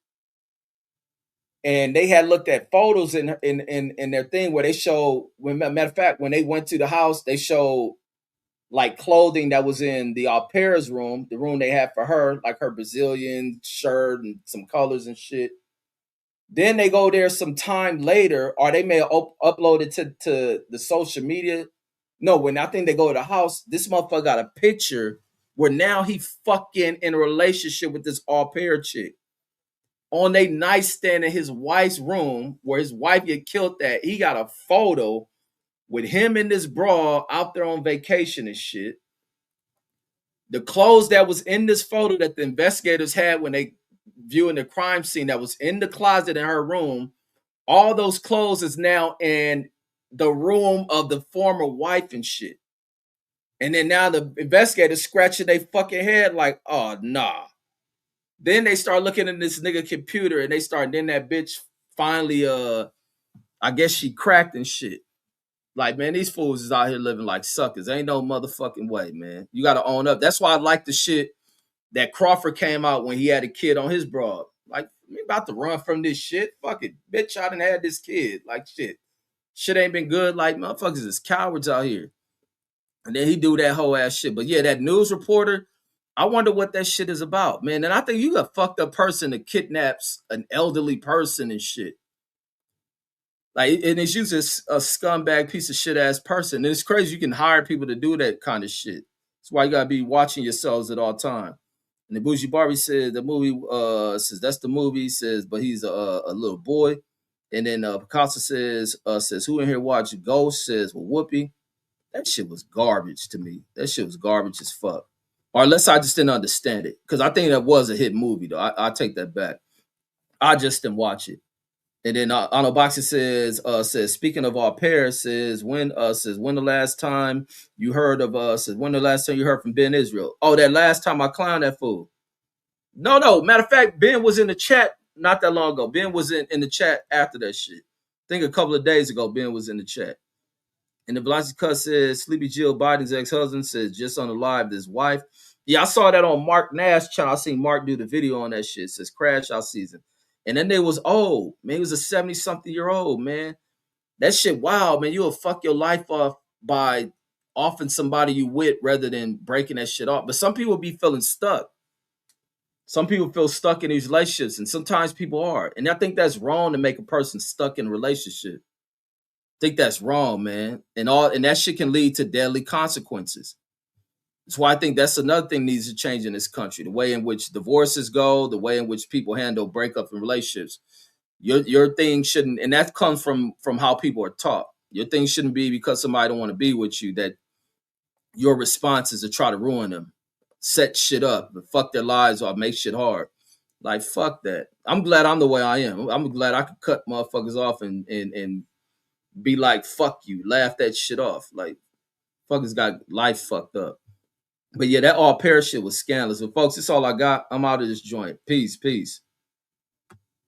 And they had looked at photos in their thing where they show, matter of fact, when they went to the house, they showed like clothing that was in the au pair's room, the room they had for her, like her Brazilian shirt and some colors and shit. Then they go there some time later, or they may upload it to the social media. No, when I think they go to the house, this motherfucker got a picture where now he fucking in a relationship with this au pair chick. On a nightstand in his wife's room, where his wife get killed at, he got a photo with him and this bra out there on vacation and shit. The clothes that was in this photo that the investigators had when they viewing the crime scene that was in the closet in her room, all those clothes is now in the room of the former wife and shit. And then now the investigators scratching their fucking head like, oh, nah. Then they start looking at this nigga computer and then that bitch finally, I guess she cracked and shit. Like, man, these fools is out here living like suckers. Ain't no motherfucking way, man. You got to own up. That's why I like the shit that Crawford came out when he had a kid on his broad. Like, we about to run from this shit. Fuck it. Bitch, I done had this kid. Like, shit. Shit ain't been good. Like, motherfuckers is cowards out here. And then he do that whole ass shit. But yeah, that news reporter, I wonder what that shit is about, man. And I think you got fucked up person that kidnaps an elderly person and shit. Like, and it's usually a scumbag piece of shit ass person. And it's crazy you can hire people to do that kind of shit. That's why you gotta be watching yourselves at all time. And the Bougie Barbie said the movie says that's the movie, says, but he's a little boy. And then Picasso says who in here watch Ghost, says, well, Whoopi. That shit was garbage to me. That shit was garbage as fuck. Or unless I just didn't understand it. Because I think that was a hit movie though. I take that back. I just didn't watch it. And then Arnold Boxer says speaking of our pairs, says when the last time you heard of says when the last time you heard from Ben Israel? Oh, that last time I clowned that fool. No. Matter of fact, Ben was in the chat not that long ago. Ben was in the chat after that shit. I think a couple of days ago, Ben was in the chat. And the Velocity Cut says Sleepy Jill Biden's ex-husband says just on the live his wife. Yeah, I saw that on Mark Nash channel. I seen Mark do the video on that shit. It says crash out season. And then they was old. Man, he was a 70-something-year-old, man. That shit, wow, man. You'll fuck your life off by offing somebody you with rather than breaking that shit off. But some people be feeling stuck. Some people feel stuck in these relationships, and sometimes people are. And I think that's wrong to make a person stuck in a relationship. I think that's wrong, man. And that shit can lead to deadly consequences. That's why I think that's another thing needs to change in this country. The way in which divorces go, the way in which people handle breakup in relationships. Your thing shouldn't, and that comes from how people are taught. Your thing shouldn't be because somebody don't want to be with you that your response is to try to ruin them, set shit up, fuck their lives or make shit hard. Like, fuck that. I'm glad I'm the way I am. I'm glad I could cut motherfuckers off and be like, fuck you, laugh that shit off. Like, fuckers got life fucked up. But yeah, that all pair shit was scandalous. But folks, that's all I got. I'm out of this joint. Peace.